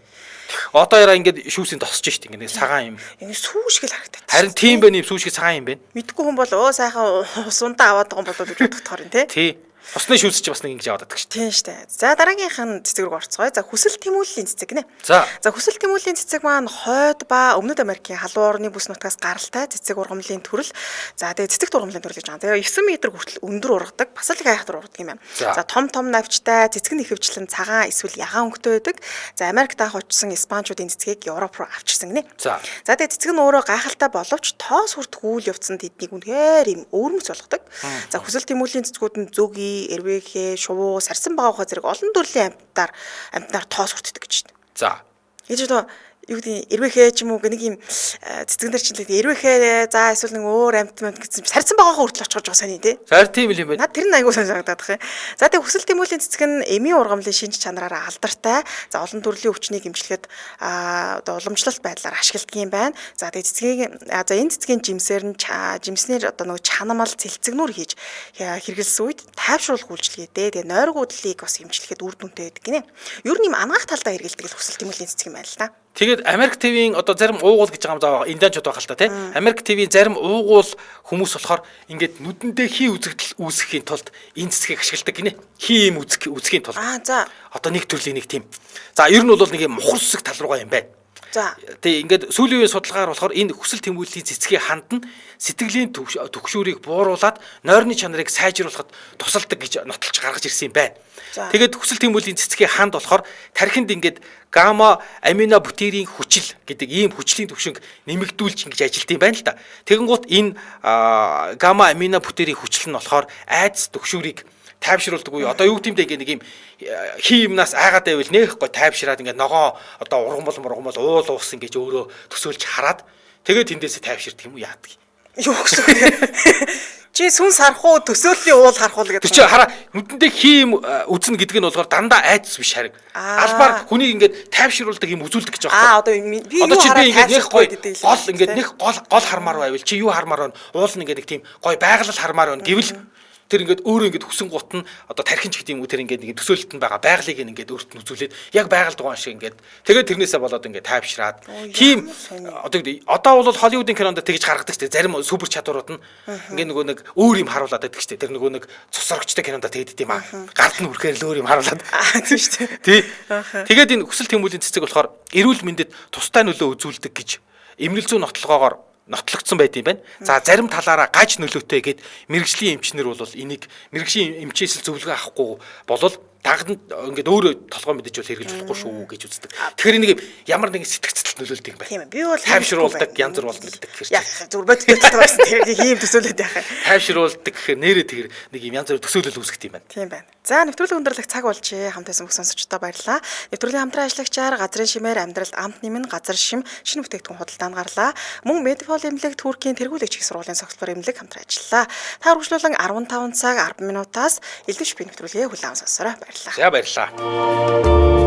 Одоо яраа ингээд шүүсийн тосч штт ингээд цагаан юм. Энэ сүү шиг л харагдаад. Харин тийм байна, ийм сүү шиг цагаан юм байна. Мэдгүй хүн бол сайхан усундаа аваад байгаа юм болоо гэж бодох тохоор юм тий. Усны шүүс чи бас нэг ингэж яваад байдаг шүү. Тийм штэ. За дараагийнх нь цэцэг рүү орцгоё. За хүсэл тэмүүллийн цэцэг гинэ. За Хүсэл тэмүүллийн цэцэг маань хойд ба Өмнөд Америкийн халуун орны бүс нутгаас гаралтай цэцэг ургамлын төрөл. За тэгээ цэцэг ургамлын төрөл гэж байгаа. Тэгээ 9 м хүртэл өндөр ургадаг. Бас л их айхтар ургадаг юм байна. За том навчтай цэцэг нь ихэвчлэн цагаан эсвэл ягаан өнгөтэй байдаг. За Америкт анх очсон испанчуудын цэцгийг Европ руу авчирсан гинэ. За тэгээ цэцэг нь өөрөө гайхалтай боловч тоос хүртэх үйл явцанд тэднийг үнэхээр юм өвөрмөц болгодог. За хүсэл тэмүүллийн цэцгүүд нь зөги, эрвэхэ, шувуу, сарсан багаухай зэрэг олон төрлийн амьтнаар тоос хүртдэг гэж байна. За. Гэж одоо юу гэдэг эрвэхэ ч юм уу нэг юм цэцгэн дээр чинь эрвэхэ за эсвэл нэг өөр амьт гэсэн сарсан багаахай хүртэл очих жоох сони тий. За тийм л юм байна. Наад тэр нь аягүй санагдаад байна. За тэгээ хүсэл тэмүүллийн цэцэг нь эмийн ургамлын шинж чанараараа алдартай. За олон төрлийн өвчнийг эмчлэхэд одоо уламжлалт байдлаар ашигладаг юм байна. За тэгээ энэ цэцгийн жимсээр нь жимснэр одоо нөгөө чанамал цэлцэгнүр хийж хэрэгэлсэн үед тайвшруулах үйлчилгээтэй. Тэгээ нойргуудлыг бас эмчлэхэд үр дүнтэй байдаг гинэ. Ер нь юм ангаах талдаа хэрэгэлдэг л хүсэл тэмүүллийн цэцэг юм байна л да. Тэгээд Америк ТV-ийн одоо зарим уугуул гэж байгаа юм заа индианчууд байгаа л та тий. Америк ТV-ийн зарим уугуул хүмүүс болохоор ингээд нүдэндээ хий үзэгдэл үүсгэхийн тулд энэ цэцгийг ашигладаг гинэ. Хий юм үзэхийн тулд. За. Одоо нэг төрлийн нэг тийм. За ер нь бол нэг юм мухар сүсэг тал руугаа юм байна. За. Тэг ингээд сүүлийн үеийн судалгаагаар болохоор энэ хүсэл тэмүүллийн цэцгийн ханд нь сэтгэлийн түгшүүрийг бууруулад нойрны чанарыг сайжруулахад тусалдаг гэж нотолж гаргаж ирсэн юм байна. Тэгээд хүсэл тэмүүллийн цэцгийн ханд болохоор тархинд ингээд гамма аминобутирийн хүчил гэдэг ийм хүчлийн түвшинг нэмэгдүүлж ингэж ажилт юм байна л да. Тэгэнгუთ энэ гамма аминобутирийн хүчил нь болохоор айдас түгшүүрийг тайвшруулдаг уу. Одоо юу гэмтэй ингээ нэг юм хий юмнаас айгаад байвал нээхгүй тайвшраад ингээ ногоо одоо ургамал уул уус ингэж өөрөө төсөөлж хараад тэгээд тэндээсээ тайвширдаг юм уу яадаг. Юу гэсэн бэ? Чи сүн сарах уу төсөөллийн уул харах уу гэдэг. Тэр чи хараа нүдэндээ хий юм үзнэ гэдэг нь болохоор дандаа айдас биш харин. Албаар хүнийг ингээ тайвшруулдаг юм үзүүлдэг гэж байгаа. Одоо би юу хараад тайвшруулах гэдэг гол ингээ нэг гол хармаар байвал чи юу хармаар байна? Уул нь ингээ нэг тийм гой байгалал хармаар байна гэвэл тэр ингээд өөрөө ингээд хүсэн гут нь одоо тархинч гэдэг юм уу тэр ингээд нэг төсөөлөлт нь байгаа байгалыг ингээд өөрт нь үзүүлээд яг байгальд байгаа шиг ингээд тэгээд тэрнээсээ болоод ингээд тайвшраад тийм одоо бол Холливуудын кинонд тэгж гаргадаг ч зарим супер чадварууд нь ингээд нөгөө нэг өөр юм харуулад байдаг ч тэр нөгөө нэг цусрагчтай кинонд тэгээд тийм аа гард нь үрхээр л өөр юм харуулад тийм шүү дээ. Тий. Тэгээд энэ хүсэл тэмүүллийн цэцэг болохоор эрүүл мэндэд тустай нөлөө үзүүлдэг гэж эмнэлэг зүйн нотлогоогоор нотлогдсон байт юм байна. За зарим талаараа гаж нөлөөтэй гэд мэрэгжлийн эмчнэр бол энийг мэрэгжлийн эмчээс л зөвлөгөө авахгүй болол даганд ингээд өөрөө толгой мэдэж бол хэрэгжилж болохгүй шүү гэж үздэг. Тэгэхээр нэг ямар нэгэн сэтгцэл нөлөөлдөг юм байна. Тийм ээ. Би бол тайвшруулдаг янз бүр болно гэдэг гэхээр. Яг зүгээр бодтой байсан тэр ийм төсөөлөд яхаа. Тайвшруулдаг гэхээр нэрээ тэр нэг юм янз бүр төсөөлөл үүсгэх юм байна. Тийм байна. За нэвтрүүлэг өндөрлөх цаг болжээ. Хамтайсан бүх сонсогчдоо баярлалаа. Нэвтрүүлгийн хамтран ажиллагчаар газрын шимээр амьдралд амт нэмэн газар шим шинэ бүтээгдэхүүн худалдаанд гарлаа. Мөн Medifol эмнэлэг Туркийн тэргүүлэгч их сургуулийн цогцлбор эмнэлэг хамтран ажиллалаа. Та үргэлжлүүлэн 15 цаг 10 минутаас элдв шипийн нэвтрүүлгээ хүлээн авсан сонсороо баярлалаа. За баярлалаа.